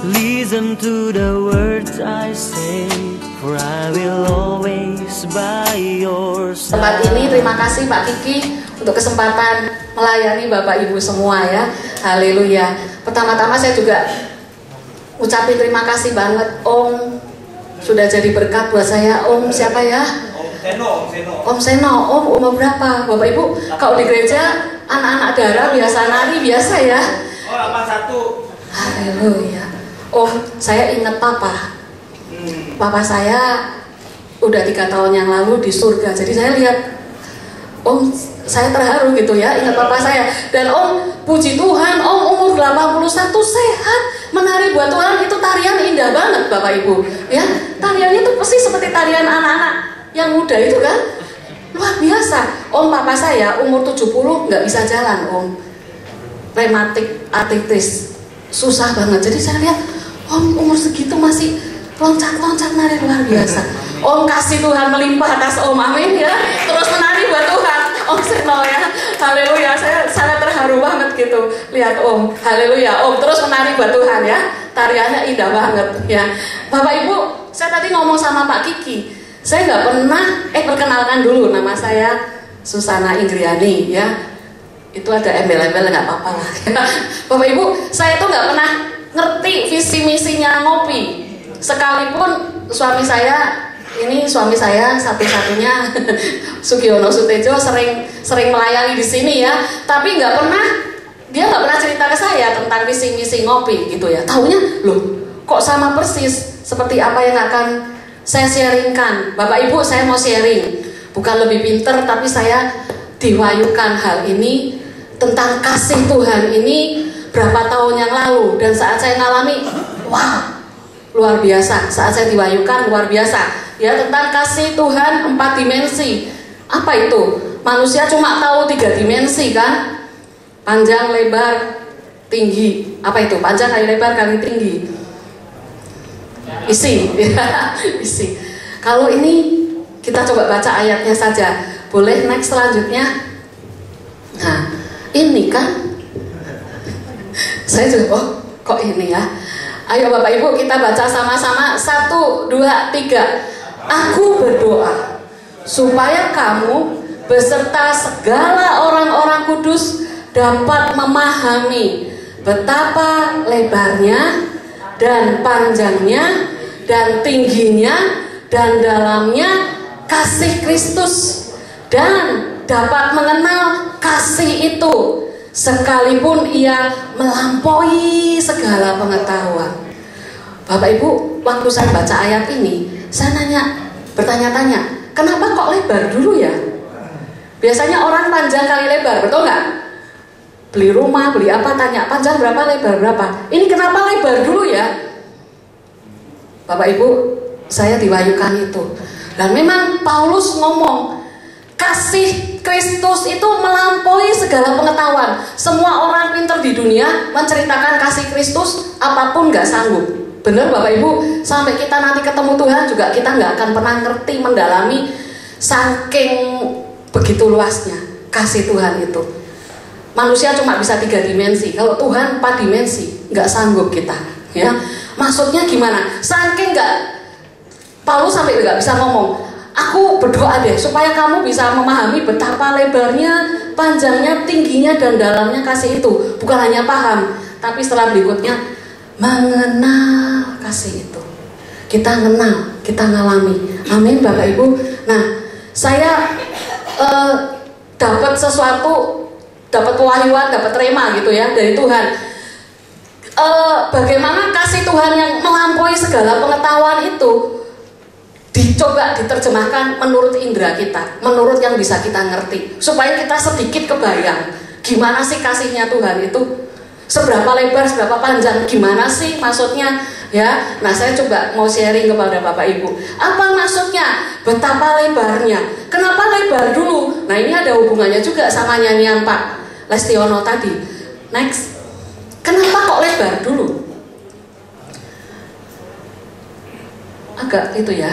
Listen to the words I say, for I will always by your side. Tempat ini terima kasih Pak Kiki untuk kesempatan melayani Bapak Ibu semua ya. Haleluya. Pertama-tama saya juga ucapin terima kasih banget Om, sudah jadi berkat buat saya. Om siapa ya? Om Seno. Om umur berapa? Bapak Ibu kalau di gereja anak-anak darah biasa nari biasa ya. Oh 81. Haleluya. Om saya ingat Papa. Papa saya udah 3 tahun yang lalu di surga. Jadi saya lihat Om, saya terharu gitu ya, ingat Papa saya. Dan Om, puji Tuhan, Om umur 81 sehat, menari buat Tuhan. Itu tarian indah banget Bapak Ibu ya. Tariannya itu pasti seperti tarian anak-anak yang muda itu kan. Luar biasa. Om, Papa saya umur 70 nggak bisa jalan Om, rematik artritis, susah banget. Jadi saya lihat Om umur segitu masih loncat-loncat nari, luar biasa. Om kasih Tuhan melimpah atas Om, amin ya. Terus menari buat Tuhan, Om Seno ya. Haleluya, saya sangat terharu banget gitu lihat Om. Haleluya, Om terus menari buat Tuhan ya. Tariannya indah banget ya. Bapak Ibu, saya tadi ngomong sama Pak Kiki, saya nggak pernah, perkenalkan dulu, nama saya Susana Ingriani ya. Itu ada embel-embel nggak apa-apa lah. Bapak Ibu, saya tuh nggak pernah ngerti visi misinya ngopi. Sekalipun suami saya satu-satunya Sugiono Sutejo sering melayani di sini ya, tapi dia nggak pernah cerita ke saya tentang visi misi ngopi gitu ya. Taunya loh kok sama persis seperti apa yang akan saya sharingkan. Bapak Ibu, saya mau sharing, bukan lebih pinter, tapi saya diwayukan hal ini tentang kasih Tuhan ini berapa tahun yang lalu, dan saat saya ngalami, wah luar biasa. Saat saya diwayukan luar biasa ya, tentang kasih Tuhan 4 dimensi. Apa itu? Manusia cuma tahu 3 dimensi kan, panjang, lebar, tinggi. Apa itu? Panjang kali lebar kali tinggi, isi. Isi. Kalau ini kita coba baca ayatnya saja. Boleh next selanjutnya. Nah ini kan saya juga, oh kok ini ya. Ayo Bapak Ibu kita baca sama-sama. 1, 2, 3. Aku berdoa supaya kamu beserta segala orang-orang kudus dapat memahami betapa lebarnya dan panjangnya dan tingginya dan dalamnya kasih Kristus, dan dapat mengenal kasih itu sekalipun ia melampaui segala pengetahuan. Bapak Ibu, waktu saya baca ayat ini, saya bertanya-tanya, kenapa kok lebar dulu ya? Biasanya orang panjang kali lebar, betul nggak? Beli rumah, beli apa, tanya panjang berapa, lebar berapa. Ini kenapa lebar dulu ya? Bapak Ibu, saya diwayukan itu. Dan memang Paulus ngomong, kasih Kristus itu melampaui segala pengetahuan. Semua orang pintar di dunia menceritakan kasih Kristus, apapun nggak sanggup. Bener Bapak Ibu, sampai kita nanti ketemu Tuhan juga kita nggak akan pernah ngerti, mendalami saking begitu luasnya kasih Tuhan itu. Manusia cuma bisa 3 dimensi, kalau Tuhan 4 dimensi, nggak sanggup kita ya. Maksudnya gimana? Saking nggak, Paulus sampai nggak bisa ngomong, aku berdoa deh supaya kamu bisa memahami betapa lebarnya, panjangnya, tingginya, dan dalamnya kasih itu. Bukan hanya paham, tapi setelah berikutnya mengenal kasih itu. Kita kenal, kita ngalami. Amin Bapak Ibu. Nah, saya dapat sesuatu, dapat pewahyuan, dapat rema gitu ya dari Tuhan. Bagaimana kasih Tuhan yang melampaui segala pengetahuan itu dicoba diterjemahkan menurut indera kita, menurut yang bisa kita ngerti, supaya kita sedikit kebayang gimana sih kasihnya Tuhan itu, seberapa lebar, seberapa panjang, gimana sih maksudnya ya. Nah saya coba mau sharing kepada Bapak Ibu, apa maksudnya betapa lebarnya, kenapa lebar dulu. Nah ini ada hubungannya juga sama nyanyian Pak Lestiono tadi. Next, kenapa kok lebar dulu, agak itu ya.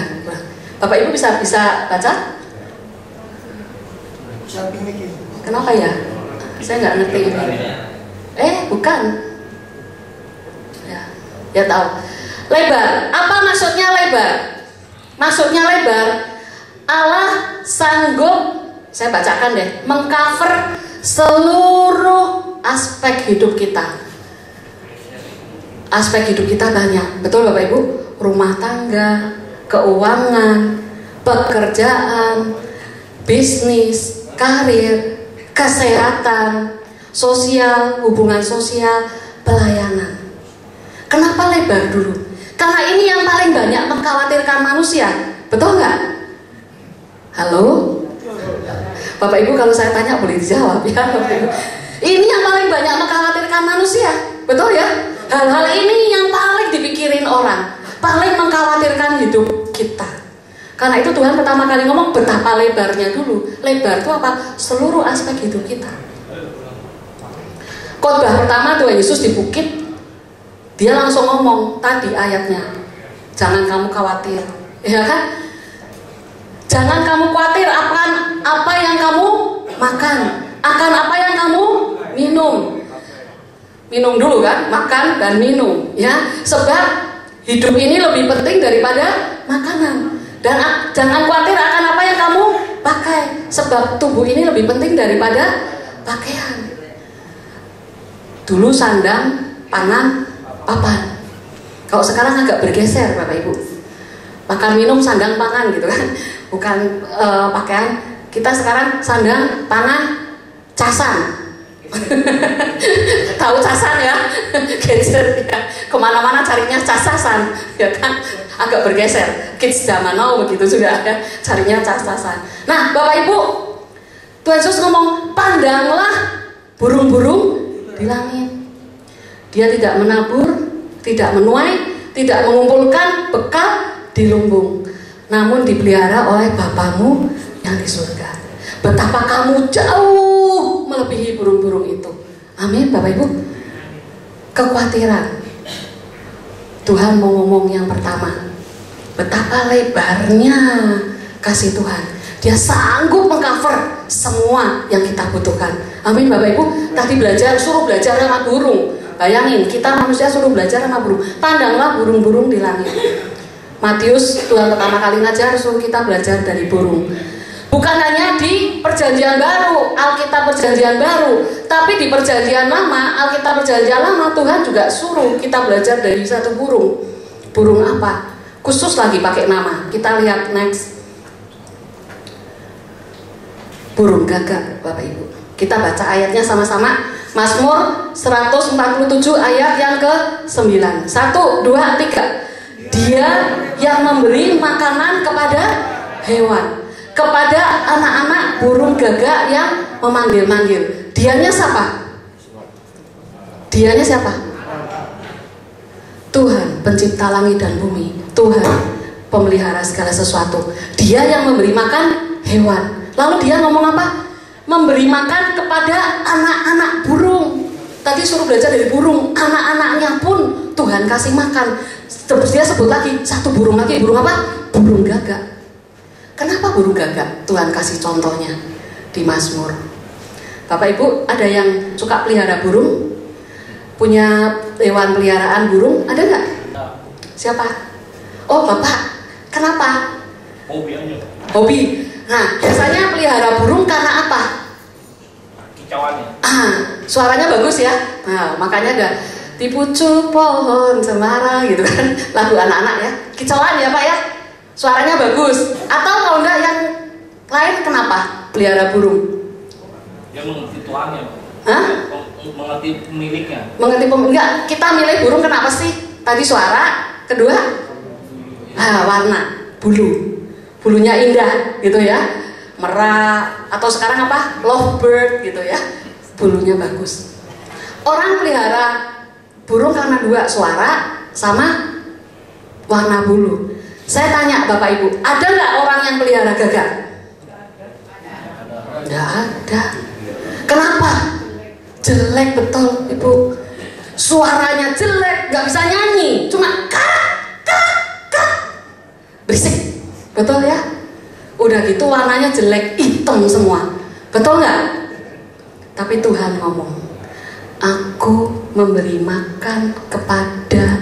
Bapak Ibu bisa baca? Kenapa ya? Saya nggak ngerti ini. Bukan. Ya tahu. Lebar. Apa maksudnya lebar? Maksudnya lebar, Allah sanggup, saya bacakan deh, mengcover seluruh aspek hidup kita. Aspek hidup kita banyak, betul Bapak Ibu? Rumah tangga, keuangan, pekerjaan, bisnis, karir, kesehatan, sosial, hubungan sosial, pelayanan. Kenapa lebar dulu? Karena ini yang paling banyak mengkhawatirkan manusia, betul nggak? Halo? Bapak Ibu kalau saya tanya boleh dijawab ya Bapak Ibu. Ini yang paling banyak mengkhawatirkan manusia, betul ya? Hal-hal ini yang paling dipikirin orang, paling mengkhawatirkan hidup kita. Karena itu Tuhan pertama kali ngomong betapa lebarnya dulu. Lebar itu apa? Seluruh aspek hidup kita. Khotbah pertama Tuhan Yesus di bukit, dia langsung ngomong tadi ayatnya, jangan kamu khawatir, ya kan? Jangan kamu khawatir akan apa yang kamu makan, akan apa yang kamu minum. Minum dulu kan, makan dan minum, ya. Sebab hidup ini lebih penting daripada makanan. Dan jangan khawatir akan apa yang kamu pakai, sebab tubuh ini lebih penting daripada pakaian. Dulu sandang, pangan, papan. Kalau sekarang agak bergeser Bapak Ibu. Makan minum sandang pangan gitu kan. Bukan pakaian. Kita sekarang sandang pangan casan. Tahu casan ya? Gadget ya. Kemana-mana carinya casasan, ya kan? Agak bergeser. Kids zaman now begitu juga ya. Carinya cas-casan. Nah Bapak Ibu, Tuhan Yesus ngomong, pandanglah burung-burung di langit. Dia tidak menabur, tidak menuai, tidak mengumpulkan bekal di lumbung, namun dipelihara oleh Bapamu yang di surga. Betapa kamu jauh melebihi burung-burung itu. Amin Bapak Ibu. Kekhawatiran. Tuhan mau ngomong yang pertama, betapa lebarnya kasih Tuhan. Dia sanggup mengcover semua yang kita butuhkan. Amin Bapak Ibu. Tadi suruh belajar sama burung. Bayangin, kita manusia suruh belajar sama burung. Pandanglah burung-burung di langit. Matius, Tuhan pertama kali ngajar suruh kita belajar dari burung. Bukan hanya di perjanjian baru, Alkitab perjanjian baru, tapi di perjanjian lama, Alkitab perjanjian lama, Tuhan juga suruh kita belajar dari satu burung. Burung apa? Khusus lagi pakai nama. Kita lihat next. Burung gagak Bapak Ibu. Kita baca ayatnya sama-sama. Mazmur 147 ayat yang ke-9. 1, 2, 3. Dia yang memberi makanan kepada hewan, kepada anak-anak burung gagak yang memanggil-manggil. Dianya siapa? Dianya siapa? Tuhan pencipta langit dan bumi. Tuhan pemelihara segala sesuatu. Dia yang memberi makan hewan. Lalu dia ngomong apa? Memberi makan kepada anak-anak burung. Tadi suruh belajar dari burung. Anak-anaknya pun Tuhan kasih makan. Terus dia sebut lagi satu burung lagi. Burung apa? Burung gagak. Kenapa burung gagak? Tuhan kasih contohnya di Mazmur. Bapak Ibu ada yang suka pelihara burung? Punya hewan peliharaan burung? Ada nggak? Siapa? Oh Bapak. Kenapa? Hobi aja. Hobi. Nah, biasanya pelihara burung karena apa? Kicauannya. Suaranya bagus ya. Nah, makanya ada di pucuk pohon cemara gitu kan. Lagu anak-anak ya. Kicauan ya Pak ya. Suaranya bagus. Atau kalau enggak yang lain kenapa pelihara burung? Dia mengerti tuannya. Hah? Mengerti pemiliknya. Mengerti enggak, kita milih burung kenapa sih? Tadi suara, kedua warna, bulu. Bulunya indah gitu ya, merak, atau sekarang apa? Lovebird gitu ya, bulunya bagus. Orang pelihara burung karena dua, suara sama warna bulu. Saya tanya Bapak Ibu, ada nggak orang yang pelihara gagak? Nggak ada. Kenapa? Jelek betul Ibu. Suaranya jelek, nggak bisa nyanyi, cuma kak. Berisik. Betul ya? Udah gitu warnanya jelek, hitam semua. Betul nggak? Tapi Tuhan ngomong, aku memberi makan kepada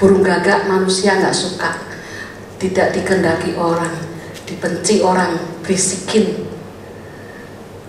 Burung gagak manusia nggak suka, tidak dikehendaki orang, dibenci orang, berisikin,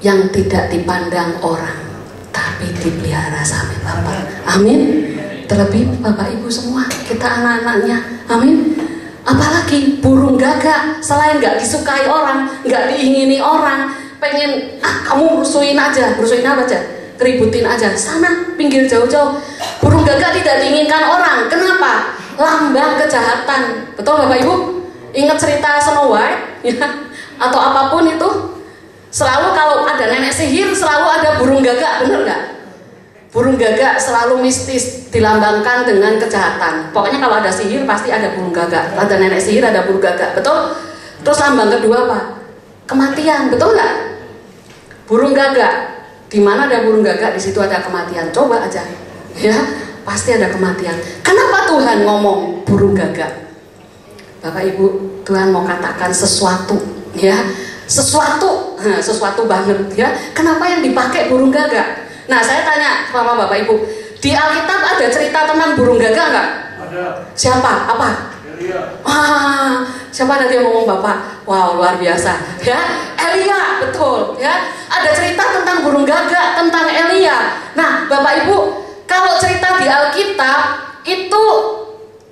yang tidak dipandang orang, tapi dipelihara sama Bapa. Amin. Terlebih Bapak Ibu semua, kita anak-anaknya. Amin. Apalagi burung gagak, selain nggak disukai orang, nggak diingini orang, pengen kamu rusuhin aja, rusuhin apa aja, keributin aja, sana pinggir jauh-jauh. Burung gagak tidak diinginkan orang. Kenapa? Lambang kejahatan. Betul Bapak Ibu? Ingat cerita Snow White ya? Atau apapun itu, selalu kalau ada nenek sihir selalu ada burung gagak, bener nggak? Burung gagak selalu mistis, dilambangkan dengan kejahatan. Pokoknya kalau ada sihir pasti ada burung gagak. Ada nenek sihir ada burung gagak, betul? Terus lambang kedua apa? Kematian, betul nggak? Burung gagak, di mana ada burung gagak di situ ada kematian. Coba aja, ya pasti ada kematian. Kenapa Tuhan ngomong burung gagak? Bapak Ibu, Tuhan mau katakan sesuatu, ya sesuatu banget, ya. Kenapa yang dipakai burung gagak? Nah, saya tanya sama Bapak Ibu, di Alkitab ada cerita tentang burung gagak nggak? Ada. Siapa? Apa? Elia. Siapa tadi yang ngomong Bapak? Wow, luar biasa. Ya, Elia, betul. Ya, ada cerita tentang burung gagak, tentang Elia. Nah, Bapak Ibu, kalau cerita di Alkitab itu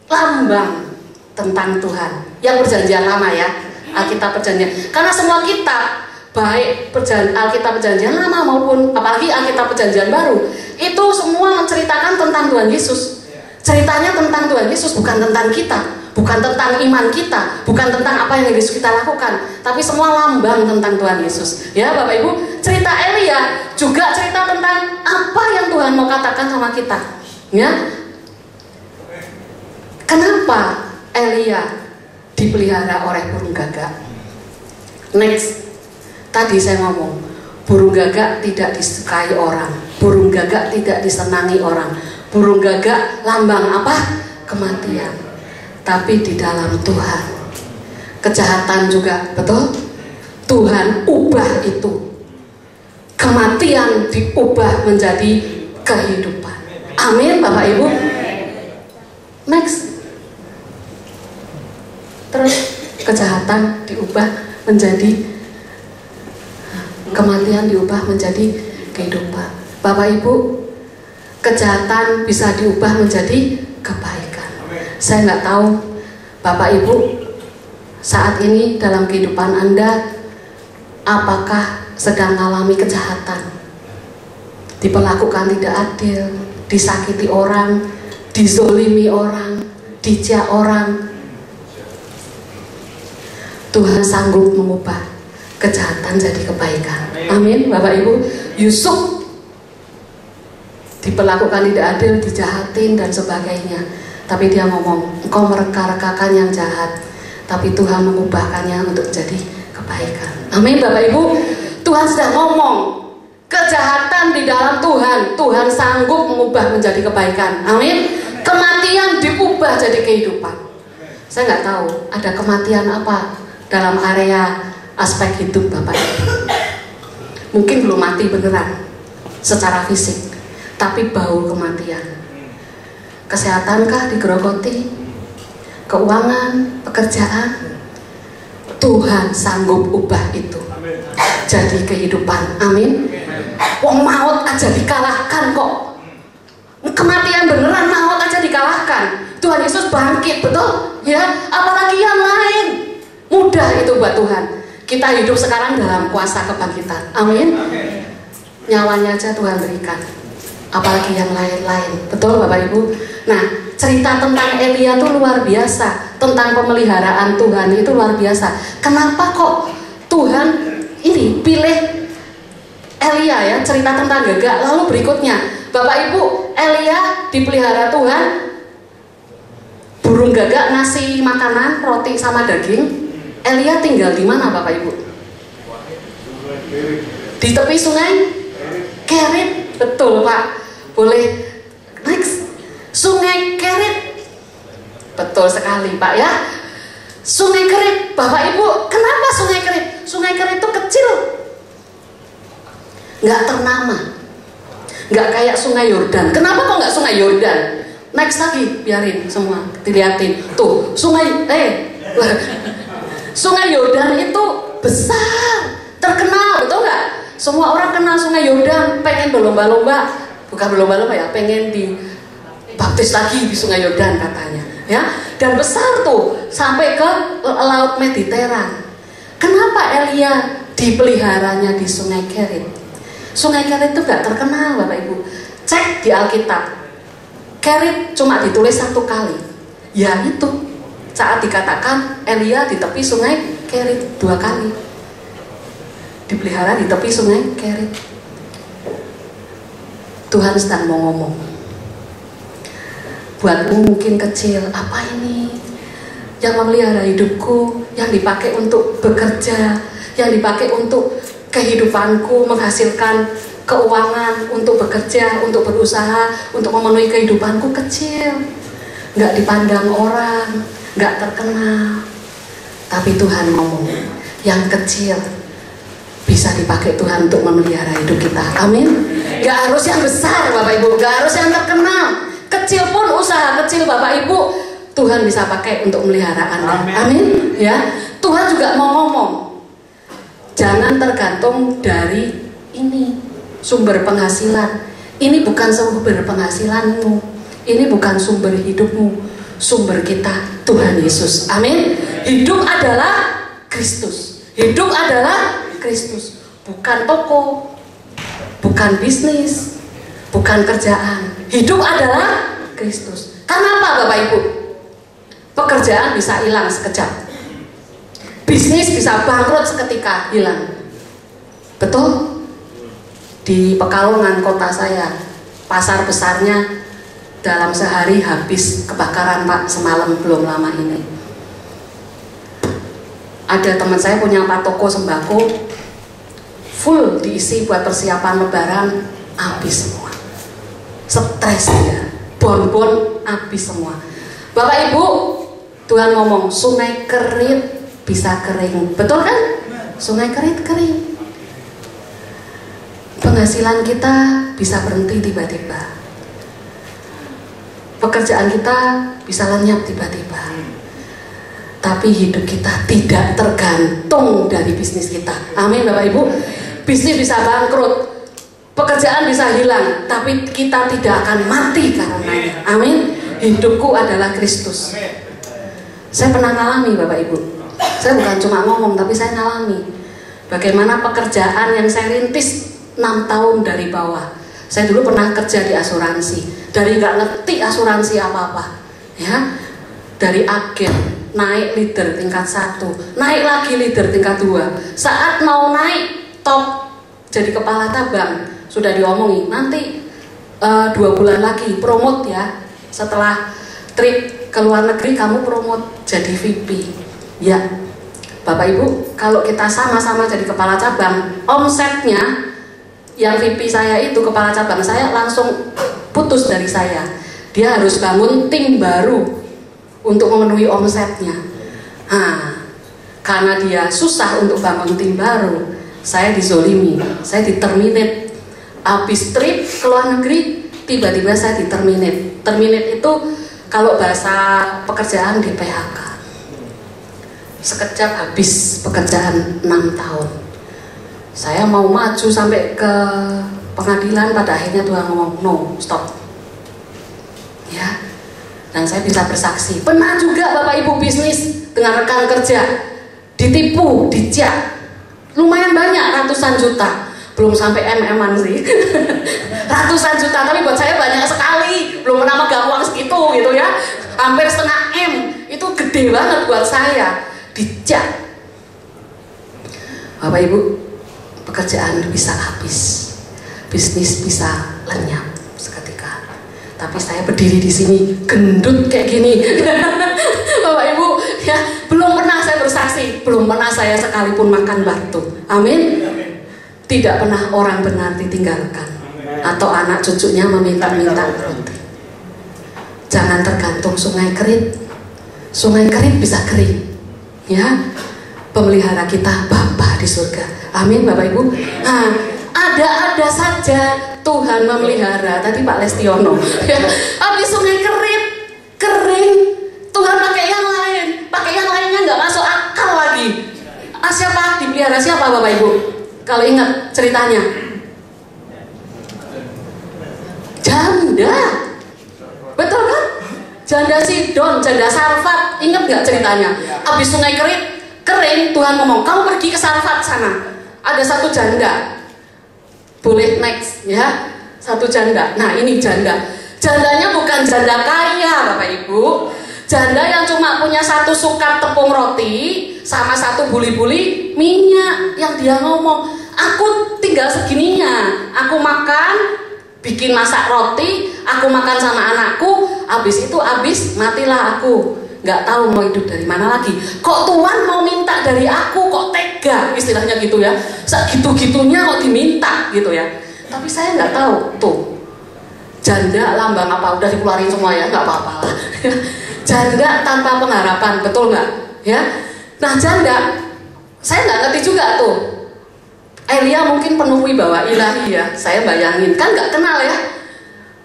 lambang tentang Tuhan yang perjanjian lama ya, Alkitab perjanjian. Karena semua kitab, baik Alkitab perjanjian lama maupun apalagi Alkitab perjanjian baru, itu semua menceritakan tentang Tuhan Yesus. Ceritanya tentang Tuhan Yesus, bukan tentang kita, bukan tentang iman kita, bukan tentang apa yang Yesus kita lakukan, tapi semua lambang tentang Tuhan Yesus. Ya Bapak Ibu, cerita Elia juga cerita tentang apa yang Tuhan mau katakan sama kita. Ya, kenapa Elia dipelihara oleh burung gagak? Next, tadi saya ngomong, burung gagak tidak disukai orang, burung gagak tidak disenangi orang, burung gagak lambang apa? Kematian. Tapi di dalam Tuhan, kejahatan juga, betul? Tuhan ubah itu, kematian diubah menjadi kehidupan. Amin Bapak Ibu. Next, terus kejahatan diubah menjadi kematian, diubah menjadi kehidupan. Bapak Ibu, kejahatan bisa diubah menjadi kebaikan. Saya nggak tahu Bapak Ibu saat ini dalam kehidupan Anda apakah sedang mengalami kejahatan, diperlakukan tidak adil, disakiti orang, dizolimi orang, dicela orang. Tuhan sanggup mengubah kejahatan jadi kebaikan. Amin Bapak Ibu. Yusuf diperlakukan tidak adil, dijahatin dan sebagainya, tapi dia ngomong, engkau mereka-rekakan yang jahat, tapi Tuhan mengubahkannya untuk jadi kebaikan. Amin Bapak Ibu. Tuhan sudah ngomong, kejahatan di dalam Tuhan, Tuhan sanggup mengubah menjadi kebaikan. Amin. Kematian diubah jadi kehidupan. Saya nggak tahu ada kematian apa dalam area aspek hidup Bapak Ibu. Mungkin belum mati beneran secara fisik, tapi bau kematian. Kesehatankah digerogoti? Keuangan, pekerjaan? Tuhan sanggup ubah itu jadi kehidupan. Amin. Wong maut aja dikalahkan kok. Kematian beneran, maut aja dikalahkan. Tuhan Yesus bangkit, betul? Ya, apalagi yang lain. Mudah itu buat Tuhan. Kita hidup sekarang dalam kuasa kebangkitan. Amin. Nyawanya aja Tuhan berikan, apalagi yang lain-lain. Betul Bapak Ibu? Nah, cerita tentang Elia itu luar biasa, tentang pemeliharaan Tuhan itu luar biasa. Kenapa kok Tuhan ini pilih Elia ya, cerita tentang gagak. Lalu berikutnya, Bapak Ibu, Elia dipelihara Tuhan, burung gagak ngasih makanan, roti sama daging. Elia tinggal di mana Bapak Ibu? Di tepi sungai Kerit. Betul Pak. Boleh next. Sungai Kerit. Betul sekali Pak ya. Sungai Kerit. Bapak Ibu, kenapa Sungai Kerit? Sungai Kerit itu kecil, nggak ternama, nggak kayak Sungai Yordan. Kenapa kok nggak Sungai Yordan? Next lagi, biarin semua dilihatin. Tuh, sungai Sungai Yordan itu besar, terkenal, betul nggak? Semua orang kenal Sungai Yordan, pengen berlomba-lomba, bukan berlomba-lomba ya, pengen dibaptis lagi di Sungai Yordan katanya, ya. Dan besar tuh, sampai ke Laut Mediteran. Kenapa Elia dipeliharanya di Sungai Kerit? Sungai Kerit itu nggak terkenal, Bapak Ibu. Cek di Alkitab. Kerit cuma ditulis 1 kali. Ya itu, saat dikatakan Elia di tepi Sungai Kerit 2 kali. Dipelihara di tepi Sungai Kerit. Tuhan sedang mau ngomong. Buatmu mungkin kecil, apa ini? Yang memelihara hidupku, yang dipakai untuk bekerja, yang dipakai untuk kehidupanku, menghasilkan keuangan, untuk bekerja, untuk berusaha, untuk memenuhi kehidupanku kecil, nggak dipandang orang, nggak terkenal. Tapi Tuhan ngomong, yang kecil bisa dipakai Tuhan untuk memelihara hidup kita. Amin. Nggak harus yang besar, Bapak Ibu, nggak harus yang terkenal. Kecil pun, usaha kecil Bapak Ibu, Tuhan bisa pakai untuk memelihara Anda. Amin. Ya, Tuhan juga mau ngomong, jangan tergantung dari ini sumber penghasilan. Ini bukan sumber penghasilanmu, ini bukan sumber hidupmu. Sumber kita Tuhan Yesus. Amin. Hidup adalah Kristus. Hidup adalah Kristus. Bukan toko, bukan bisnis, bukan kerjaan. Hidup adalah Kristus. Kenapa Bapak Ibu? Pekerjaan bisa hilang sekejap, bisnis bisa bangkrut seketika, hilang. Betul? Di Pekalongan kota saya, pasar besarnya dalam sehari habis kebakaran Pak, semalam belum lama ini. Ada teman saya punya 4 toko sembako, full diisi buat persiapan lebaran, habis semua. Stres ya, bon-bon habis semua. Bapak Ibu, Tuhan ngomong, Sungai Kerit bisa kering. Betul kan? Sungai Kerit kering. Penghasilan kita bisa berhenti tiba-tiba. Pekerjaan kita bisa lenyap tiba-tiba. Tapi hidup kita tidak tergantung dari bisnis kita. Amin Bapak Ibu. Bisnis bisa bangkrut, pekerjaan bisa hilang, tapi kita tidak akan mati karenanya. Amin. Hidupku adalah Kristus. Saya pernah ngalami Bapak Ibu. Saya bukan cuma ngomong, tapi saya ngalami bagaimana pekerjaan yang saya rintis 6 tahun dari bawah. Saya dulu pernah kerja di asuransi, dari nggak ngerti asuransi apa-apa, ya, dari agen naik leader tingkat 1, naik lagi leader tingkat 2. Saat mau naik top jadi kepala cabang, sudah diomongin nanti 2 bulan lagi promote ya, setelah trip ke luar negeri kamu promote jadi VP. Ya, Bapak Ibu, kalau kita sama-sama jadi kepala cabang, omsetnya yang VP saya itu, kepala cabang saya, langsung putus dari saya. Dia harus bangun tim baru untuk memenuhi omsetnya. Nah, karena dia susah untuk bangun tim baru, saya dizolimi, saya diterminate. Habis trip ke luar negeri, tiba-tiba saya diterminate. Terminate itu kalau bahasa pekerjaan di PHK. Sekejap habis pekerjaan 6 tahun. Saya mau maju sampai ke pengadilan, pada akhirnya Tuhan ngomong, no, stop. Ya, dan saya bisa bersaksi. Pernah juga Bapak Ibu bisnis dengan rekan kerja, ditipu, dicak, lumayan banyak, ratusan juta. Belum sampai MM-an sih. Ratusan juta, tapi buat saya banyak sekali. Belum pernah megang uang segitu gitu ya. Hampir setengah M, itu gede banget buat saya. Dicak. Bapak Ibu, pekerjaan bisa habis, bisnis bisa lenyap seketika. Tapi saya berdiri di sini gendut kayak gini. Bapak Ibu, ya, belum pernah saya bersaksi, belum pernah saya sekalipun makan batu. Amin. Tidak pernah orang benar ditinggalkan atau anak cucunya meminta-minta roti. Jangan tergantung Sungai Kerit. Sungai Kerit bisa kering. Ya, pemelihara kita Bapa di surga. Amin Bapak Ibu. Nah, ada saja Tuhan memelihara. Tadi Pak Lestiono. Habis Sungai Kerit kering, Tuhan pakai yang lain, pakai yang lainnya nggak masuk akal lagi. Siapa dipelihara siapa Bapak Ibu? Kalau ingat ceritanya, janda, betul kan? Janda Sidon, janda Sarfat, ingat nggak ceritanya? Habis sungai kering, Tuhan ngomong, kamu pergi ke Sarfat sana. Ada satu janda, boleh next ya, satu janda. Nah ini jandanya bukan janda kaya Bapak Ibu, janda yang cuma punya satu sukat tepung roti sama satu buli-buli minyak. Yang dia ngomong, aku tinggal segininya, aku makan, bikin masak roti, aku makan sama anakku, habis itu matilah aku, nggak tahu mau hidup dari mana lagi. Kok Tuhan mau minta dari aku, kok tega, istilahnya gitu ya, segitu-gitunya kok diminta gitu ya. Tapi saya nggak tahu tuh, janda lambang apa, udah dikeluarin semua ya, nggak apa-apa lah. Janda tanpa pengharapan, betul nggak ya? Nah janda, saya nggak ngerti juga tuh. Elia mungkin penuh wibawa ilahi ya, saya bayangin, kan nggak kenal ya.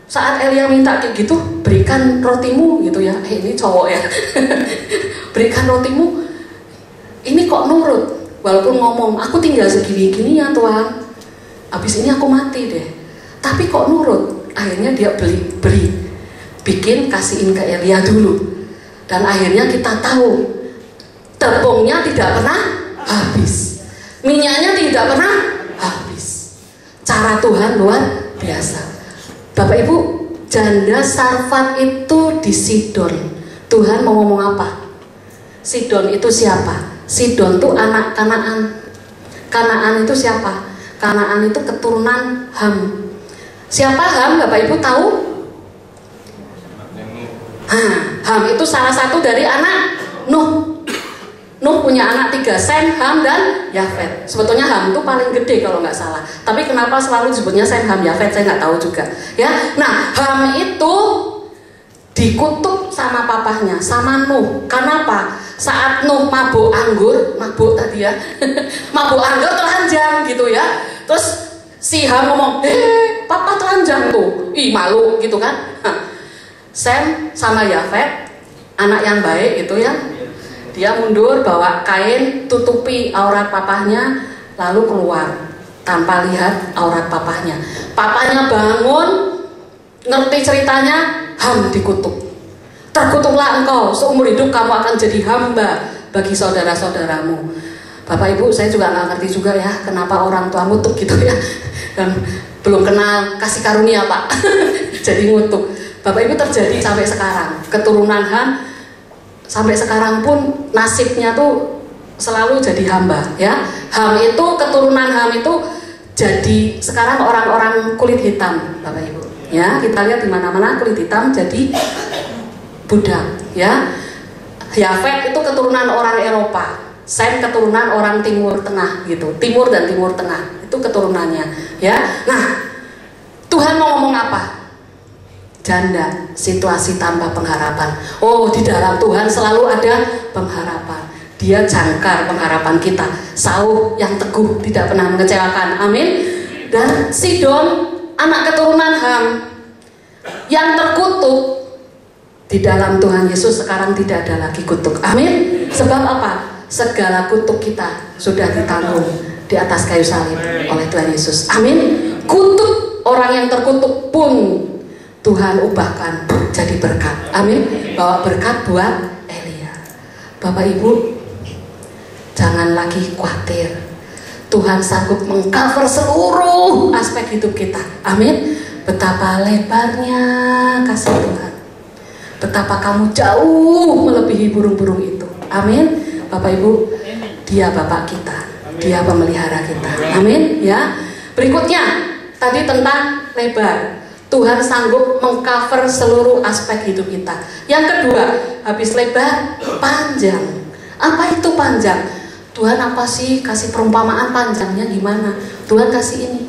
Saat Elia minta kayak gitu, berikan rotimu gitu ya, ini cowok ya. Berikan rotimu, ini kok nurut, walaupun ngomong, aku tinggal segini-gini ya Tuhan, habis ini aku mati deh, tapi kok nurut. Akhirnya dia beri, bikin, kasihin ke Elia dulu, dan akhirnya kita tahu, tepungnya tidak pernah habis, minyaknya tidak pernah habis. Cara Tuhan luar biasa. Bapak Ibu, janda Sarfat itu di Sidon. Tuhan mau ngomong apa? Sidon itu siapa? Sidon itu anak Kanaan. Kanaan itu siapa? Kanaan itu keturunan Ham. Siapa Ham? Bapak Ibu tahu? Ham itu salah satu dari anak Nuh. Nuh punya anak 3, Sem, Ham, dan Yafet. Sebetulnya Ham itu paling gede kalau nggak salah. Tapi kenapa selalu disebutnya Sem, Ham, Yafet, saya nggak tahu juga. Ya, nah Ham itu dikutuk sama papahnya, sama Nuh. Kenapa? Saat Nuh mabuk anggur, mabuk tadi ya, mabuk anggur telanjang gitu ya. Terus si Ham ngomong, papa telanjang tuh, ih malu gitu kan. Sem sama Yafet, anak yang baik gitu ya. Dia mundur bawa kain tutupi aurat papahnya, lalu keluar tanpa lihat aurat papahnya. Papahnya bangun, ngerti ceritanya, Ham dikutuk. Terkutuklah engkau, seumur hidup kamu akan jadi hamba bagi saudara-saudaramu. Bapak Ibu, saya juga nggak ngerti juga ya, kenapa orang tua ngutuk gitu ya. Dan belum kenal kasih karunia Pak, jadi ngutuk. Bapak Ibu terjadi sampai sekarang, keturunan Ham sampai sekarang pun nasibnya tuh selalu jadi hamba ya. Ham itu, keturunan Ham itu jadi sekarang orang-orang kulit hitam Bapak Ibu ya. Kita lihat di mana-mana kulit hitam jadi budak ya. Yafet itu keturunan orang Eropa, Sem keturunan orang Timur Tengah gitu, Timur dan Timur Tengah itu keturunannya ya. Nah Tuhan mau ngomong apa? Janda, situasi tanpa pengharapan. Oh, di dalam Tuhan selalu ada pengharapan. Dia jangkar pengharapan kita, sauh yang teguh, tidak pernah mengecewakan. Amin. Dan Sidon, anak keturunan Ham, yang terkutuk, di dalam Tuhan Yesus sekarang tidak ada lagi kutuk. Amin. Sebab apa? Segala kutuk kita sudah ditanggung di atas kayu salib oleh Tuhan Yesus. Amin. Kutuk orang yang terkutuk pun Tuhan ubahkan jadi berkat. Amin. Bawa berkat buat Elia. Bapak Ibu, jangan lagi khawatir. Tuhan sanggup mengcover seluruh aspek hidup kita. Amin. Betapa lebarnya kasih Tuhan. Betapa kamu jauh melebihi burung-burung itu. Amin. Bapak Ibu, Dia Bapak kita. Dia pemelihara kita. Amin. Ya. Berikutnya tadi tentang lebar. Tuhan sanggup mengcover seluruh aspek hidup kita. Yang kedua, habis lebar, panjang. Apa itu panjang? Tuhan apa sih kasih perumpamaan panjangnya gimana? Tuhan kasih ini.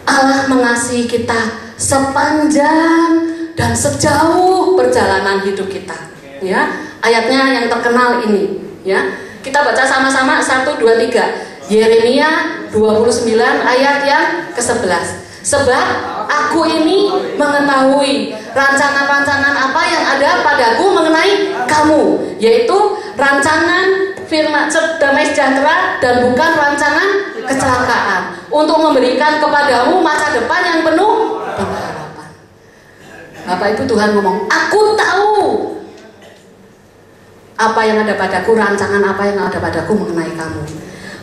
Allah mengasihi kita sepanjang dan sejauh perjalanan hidup kita. Ya, ayatnya yang terkenal ini. Ya, kita baca sama-sama 1, 2, 3. Yeremia 29 ayat yang ke-11. Sebab Aku ini mengetahui rancangan-rancangan apa yang ada padaku mengenai kamu, yaitu rancangan firman damai sejahtera dan bukan rancangan kecelakaan, untuk memberikan kepadamu masa depan yang penuh pengharapan. Bapak Ibu, Tuhan ngomong, aku tahu apa yang ada padaku, rancangan apa yang ada padaku mengenai kamu.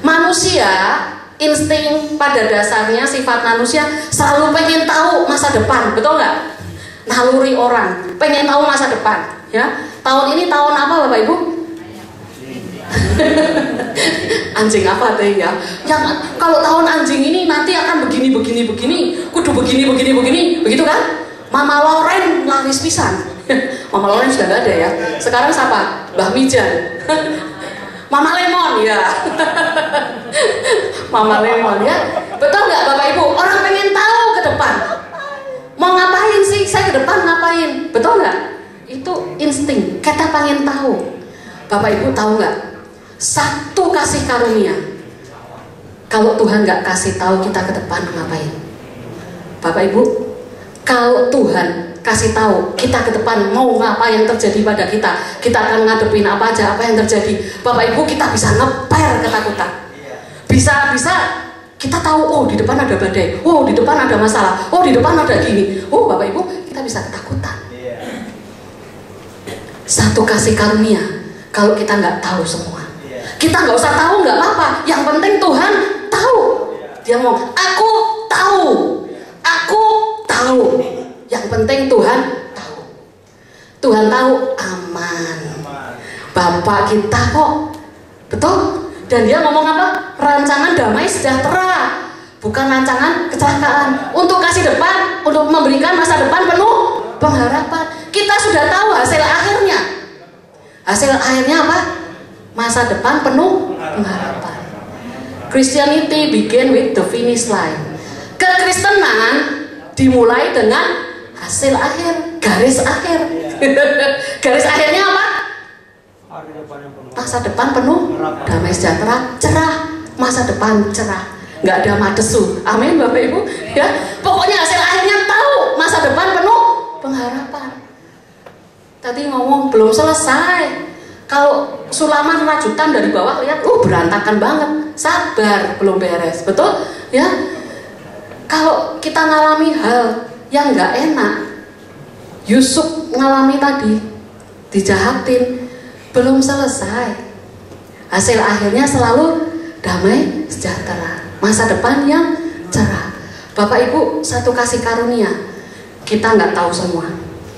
Manusia, insting pada dasarnya, sifat manusia selalu pengen tahu masa depan, betul nggak? Naluri orang pengen tahu masa depan, ya. Tahun ini tahun apa Bapak Ibu? Anjing apa teh ya? Yang kalau tahun anjing ini nanti akan begini, kudu begini, begitu kan? Mama Loren laris pisan. Mama Loren sudah nggak ada ya. Sekarang siapa? Mbah Mijan. Mama Lemon ya. Mama Lemon ya. Betul nggak Bapak Ibu? Orang pengen tahu ke depan. Mau ngapain sih? Saya ke depan ngapain? Betul nggak? Itu insting. Kita pengen tahu. Bapak Ibu tahu nggak? Satu kasih karunia. Kalau Tuhan nggak kasih tahu kita ke depan ngapain? Bapak Ibu, kalau Tuhan kasih tahu kita ke depan mau apa yang terjadi pada kita akan ngadepin apa aja, apa yang terjadi. Bapak Ibu, kita bisa ngeper ketakutan. Bisa kita tahu, oh di depan ada badai, oh di depan ada masalah, oh di depan ada gini. Oh Bapak Ibu, kita bisa ketakutan. Satu kasih karunia. Kalau kita nggak tahu semua, kita nggak usah tahu, nggak apa-apa. Yang penting Tuhan tahu. Dia ngomong, aku tahu. Yang penting Tuhan tahu. Tuhan tahu, aman. Bapak kita kok, betul? Dan dia ngomong apa? Rancangan damai sejahtera, bukan rancangan kecelakaan. Untuk kasih depan, untuk memberikan masa depan penuh pengharapan. Kita sudah tahu hasil akhirnya. Hasil akhirnya apa? Masa depan penuh pengharapan. Christianity begin with the finish line. Kekristenan dimulai dengan hasil akhir, garis akhir. Garis akhirnya apa? Masa depan penuh damai sejahtera, cerah. Masa depan cerah, nggak ada madesu. Amin Bapak Ibu ya. Pokoknya hasil akhirnya tahu, masa depan penuh pengharapan. Tadi ngomong belum selesai. Kalau sulaman rajutan dari bawah lihat, berantakan banget. Sabar, belum beres, betul? Ya. Kalau kita ngalami hal yang nggak enak, Yusuf ngalami tadi, dijahatin, belum selesai. Hasil akhirnya selalu damai sejahtera, masa depan yang cerah. Bapak Ibu, satu kasih karunia. Kita nggak tahu semua,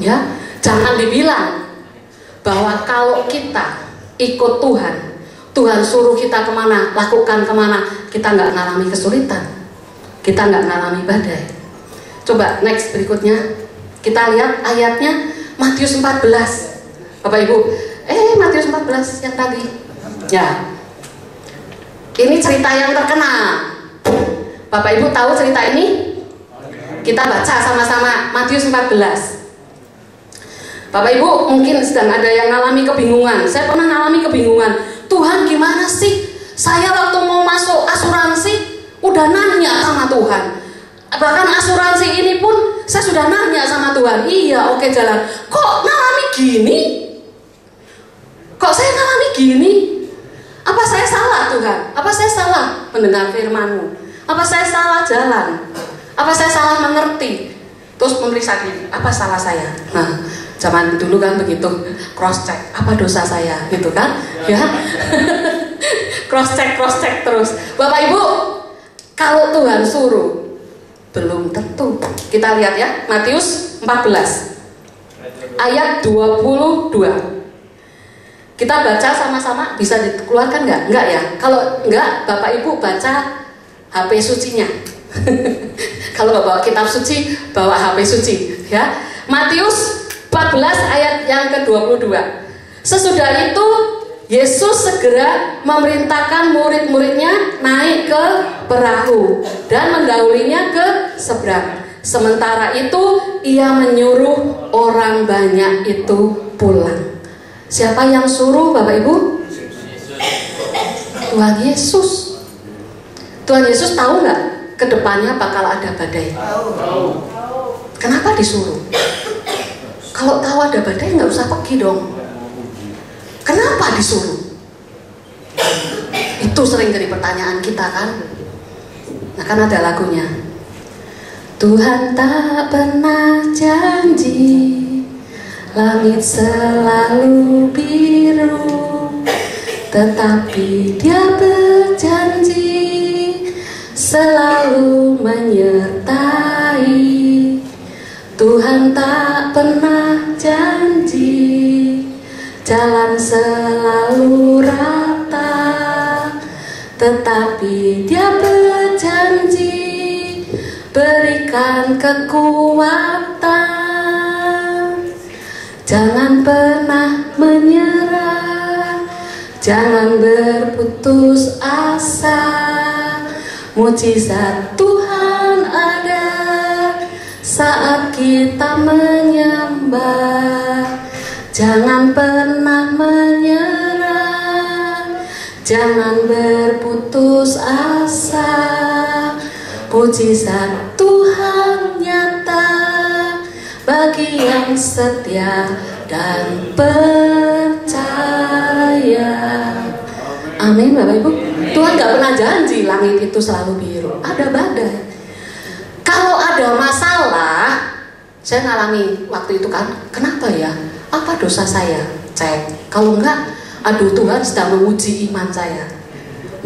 ya. Jangan dibilang bahwa kalau kita ikut Tuhan suruh kita kemana, lakukan kemana, kita nggak ngalami kesulitan, kita nggak ngalami badai. Coba next berikutnya, kita lihat ayatnya Matius 14. Bapak Ibu, Matius 14 yang tadi, ya. Ini cerita yang terkenal. Bapak Ibu tahu cerita ini? Kita baca sama-sama Matius 14. Bapak Ibu mungkin sedang ada yang ngalami kebingungan. Saya pernah ngalami kebingungan. Tuhan gimana sih? Saya waktu mau masuk asuransi udah nanya sama Tuhan. Bahkan asuransi ini pun saya sudah nanya sama Tuhan. Iya, oke, jalan. Kok ngalami gini? Kok saya ngalami gini? Apa saya salah Tuhan? Apa saya salah mendengar firman-Mu? Apa saya salah jalan? Apa saya salah mengerti? Terus memeriksa diri, apa salah saya? Nah, zaman dulu kan begitu, cross check, apa dosa saya, gitu kan? Ya, cross check terus. Bapak Ibu, kalau Tuhan suruh, belum tentu. Kita lihat ya, Matius 14 ayat 22. Kita baca sama-sama, bisa dikeluarkan nggak? Nggak ya? Kalau nggak, Bapak Ibu baca HP sucinya. Kalau nggak bawa kitab suci, bawa HP suci, ya. Matius 14 ayat yang ke-22. Sesudah itu Yesus segera memerintahkan murid-muridnya naik ke perahu dan mendahulinya ke seberang. Sementara itu ia menyuruh orang banyak itu pulang. Siapa yang suruh Bapak Ibu? Tuhan Yesus. Tuhan Yesus tahu nggak kedepannya bakal ada badai? kenapa disuruh? Kalau tahu ada badai nggak usah pergi dong. Kenapa disuruh? Itu sering jadi pertanyaan kita kan. Nah kan ada lagunya. Tuhan tak pernah janji langit selalu biru, tetapi Dia berjanji selalu menyertai. Tuhan tak pernah janji jalan selalu rata, tetapi Dia berjanji berikan kekuatan. Jangan pernah menyerah, jangan berputus asa. Mujizat Tuhan ada saat kita menyembah. Jangan pernah menyerah, jangan berputus asa. Mujizat Tuhan nyata bagi yang setia dan percaya. Amin Bapak Ibu. Tuhan gak pernah janji langit itu selalu biru. Ada badai. Kalau ada masalah, saya ngalami waktu itu kan, kenapa ya? Apa dosa saya? Cek. Kalau enggak, aduh Tuhan sedang menguji iman saya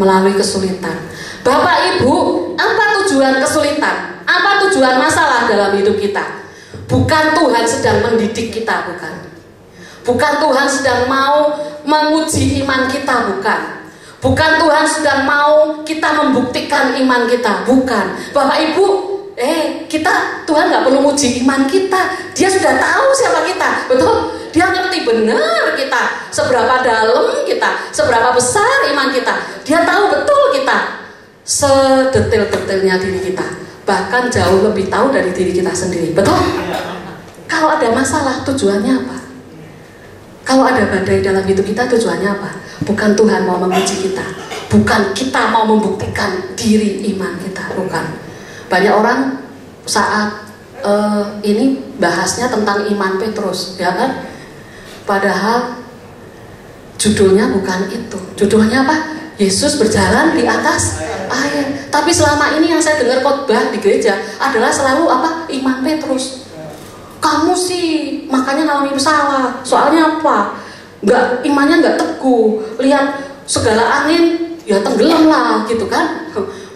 melalui kesulitan. Bapak Ibu, apa tujuan kesulitan? Apa tujuan masalah dalam hidup kita? Bukan Tuhan sedang mendidik kita, bukan. Bukan Tuhan sedang mau menguji iman kita, bukan. Bukan Tuhan sedang mau kita membuktikan iman kita, bukan. Bapak Ibu, kita Tuhan nggak perlu menguji iman kita. Dia sudah tahu siapa kita, betul? Dia ngerti benar kita, seberapa dalam kita, seberapa besar iman kita. Dia tahu betul kita, sedetail-detailnya diri kita, bahkan jauh lebih tahu dari diri kita sendiri, betul? Kalau ada masalah, tujuannya apa? Kalau ada badai dalam hidup kita, tujuannya apa? Bukan Tuhan mau menguji kita, bukan kita mau membuktikan diri iman kita, bukan. Banyak orang saat ini bahasnya tentang iman Petrus, ya kan? Padahal judulnya bukan itu. Judulnya apa? Yesus berjalan di atas air. Tapi selama ini yang saya dengar khotbah di gereja adalah selalu apa? Iman Petrus. Kamu sih makanya ngalami salah. Soalnya apa? Imannya nggak teguh. Lihat segala angin ya tenggelam lah gitu kan.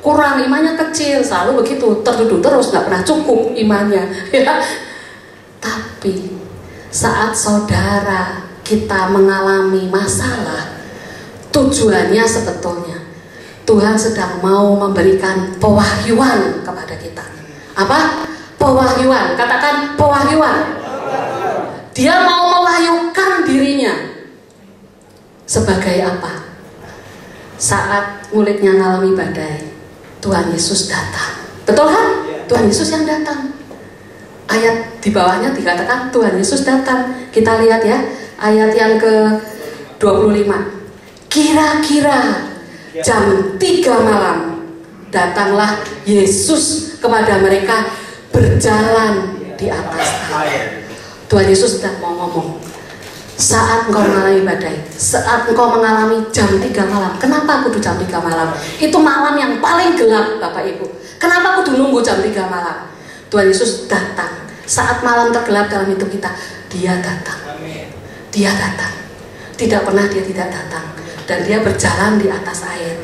Kurang, imannya kecil, selalu begitu, tertuduh terus, nggak pernah cukup imannya, ya. Tapi saat saudara kita mengalami masalah, tujuannya sebetulnya Tuhan sedang mau memberikan pewahyuan kepada kita. Apa? Pewahyuan, katakan pewahyuan. Dia mau mewahyukan dirinya sebagai apa? Saat mulutnya ngalami badai, Tuhan Yesus datang. Betul kan? Tuhan Yesus yang datang. Ayat di bawahnya dikatakan Tuhan Yesus datang. Kita lihat ya, ayat yang ke-25. Kira-kira jam 3 malam datanglah Yesus kepada mereka berjalan di atas air. Tuhan Yesus sedang mau ngomong, saat engkau mengalami badai, saat engkau mengalami jam 3 malam. Kenapa kudu jam 3 malam? Itu malam yang paling gelap, Bapak Ibu. Kenapa kudu nunggu jam 3 malam? Tuhan Yesus datang. Saat malam tergelap dalam hidup kita, Dia datang. Dia datang. Tidak pernah Dia tidak datang. Dan Dia berjalan di atas air.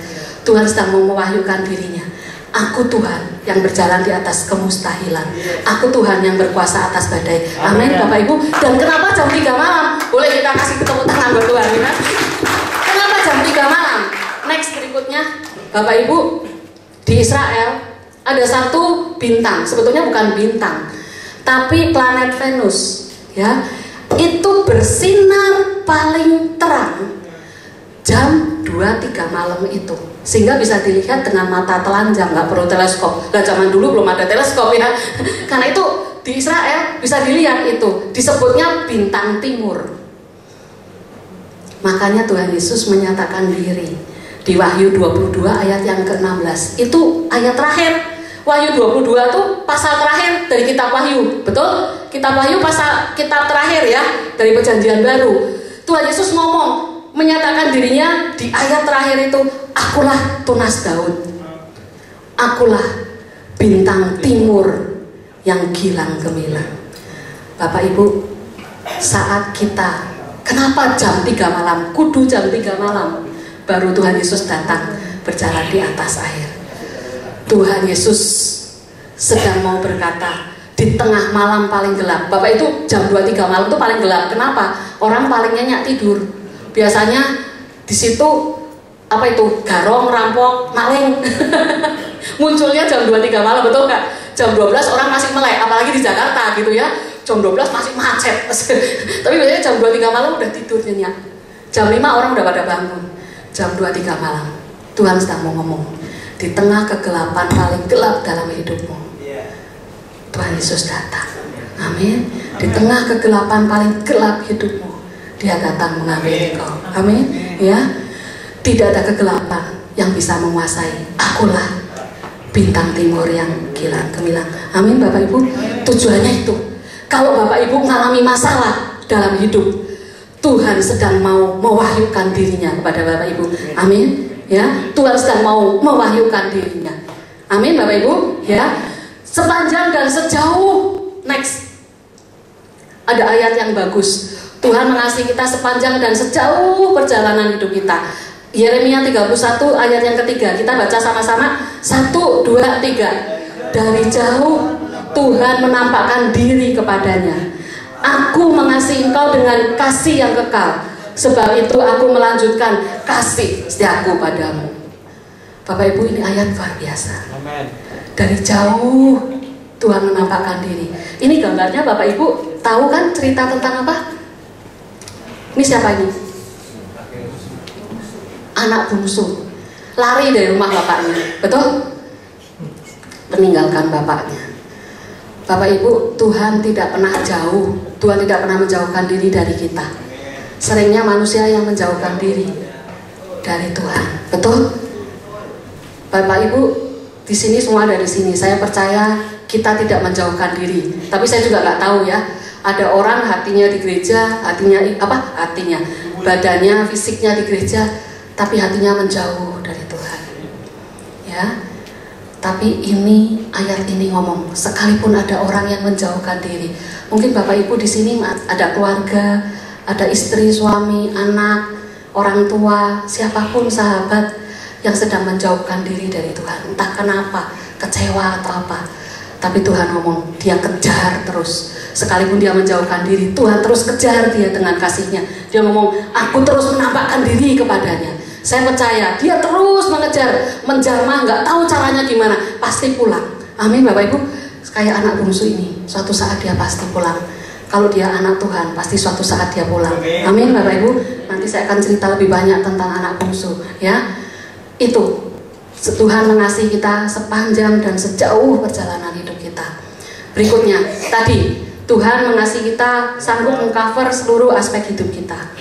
Tuhan sedang mau mewahyukan dirinya. Aku Tuhan yang berjalan di atas kemustahilan. Aku Tuhan yang berkuasa atas badai. Amin Bapak Ibu. Dan kenapa jam 3 malam? Boleh kita kasih tepuk tangan buat Tuhan ya? Kenapa jam 3 malam? Next berikutnya, Bapak Ibu, di Israel ada satu bintang. Sebetulnya bukan bintang, tapi planet Venus, ya. Itu bersinar paling terang jam 2-3 malam itu, sehingga bisa dilihat dengan mata telanjang, nggak perlu teleskop. Nah zaman dulu belum ada teleskop ya. Karena itu di Israel bisa dilihat itu, disebutnya bintang timur. Makanya Tuhan Yesus menyatakan diri di Wahyu 22 ayat yang ke-16. Itu ayat terakhir. Wahyu 22 tuh pasal terakhir dari kitab Wahyu, betul? Kitab Wahyu kitab terakhir ya dari Perjanjian Baru. Tuhan Yesus ngomong, menyatakan dirinya di ayat terakhir itu, akulah tunas Daud, akulah bintang timur yang gilang gemilang. Bapak Ibu, saat kita, kenapa jam 3 malam, kudu jam 3 malam baru Tuhan Yesus datang berjalan di atas air. Tuhan Yesus sedang mau berkata di tengah malam paling gelap. Bapak itu jam 2-3 malam itu paling gelap. Kenapa? Orang paling nyenyak tidur. Biasanya di situ apa itu? Garong, rampok, maling. Munculnya jam 2-3 malam, betul nggak? Jam 12 orang masih melek, apalagi di Jakarta gitu ya. Jam 12 masih macet. Tapi biasanya jam 2-3 malam udah tidur nyenyak. Jam 5 orang udah pada bangun. Jam 2-3 malam Tuhan sedang mau ngomong, di tengah kegelapan paling gelap dalam hidupmu, Tuhan Yesus datang. Amin. Di tengah kegelapan paling gelap hidupmu, Dia datang mengambil engkau. Amin. Ya, tidak ada kegelapan yang bisa menguasai. Akulah bintang timur yang gilang gemilang. Amin, Bapak Ibu. Tujuannya itu, kalau Bapak Ibu mengalami masalah dalam hidup, Tuhan sedang mau mewahyukan dirinya kepada Bapak Ibu. Amin. Ya, Tuhan sedang mau mewahyukan dirinya. Amin, Bapak Ibu. Ya, sepanjang dan sejauh, next, ada ayat yang bagus. Tuhan mengasihi kita sepanjang dan sejauh perjalanan hidup kita. Yeremia 31 ayat yang ketiga. Kita baca sama-sama. 1, 2, 3. Dari jauh Tuhan menampakkan diri kepadanya. Aku mengasihi engkau dengan kasih yang kekal. Sebab itu aku melanjutkan kasih setiaku padamu. Bapak Ibu, ini ayat luar biasa. Dari jauh Tuhan menampakkan diri. Ini gambarnya Bapak Ibu tahu kan cerita tentang apa? Ini siapa ini? Anak bungsu. Lari dari rumah bapaknya. Betul? Meninggalkan bapaknya. Bapak Ibu, Tuhan tidak pernah jauh. Tuhan tidak pernah menjauhkan diri dari kita. Seringnya manusia yang menjauhkan diri dari Tuhan. Betul? Bapak Ibu, di sini semua dari sini. Saya percaya kita tidak menjauhkan diri. Tapi saya juga nggak tahu ya. Ada orang hatinya di gereja, hatinya, badannya, fisiknya di gereja, tapi hatinya menjauh dari Tuhan. Ya. Tapi ini ayat ini ngomong, sekalipun ada orang yang menjauhkan diri. Mungkin Bapak Ibu di sini ada keluarga, ada istri, suami, anak, orang tua, siapapun sahabat yang sedang menjauhkan diri dari Tuhan. Entah kenapa, kecewa atau apa. Tapi Tuhan ngomong, Dia kejar terus. Sekalipun dia menjauhkan diri, Tuhan terus kejar dia dengan kasih-Nya. Dia ngomong, aku terus menampakkan diri kepadanya. Saya percaya dia terus mengejar, menjamah, nggak tahu caranya gimana, pasti pulang. Amin, Bapak Ibu. Kayak anak bungsu ini, suatu saat dia pasti pulang. Kalau dia anak Tuhan, pasti suatu saat dia pulang. Amin, Bapak Ibu. Nanti saya akan cerita lebih banyak tentang anak bungsu. Ya, itu Tuhan mengasihi kita sepanjang dan sejauh perjalanan hidup kita. Berikutnya, tadi Tuhan mengasihi kita sanggup mengcover seluruh aspek hidup kita.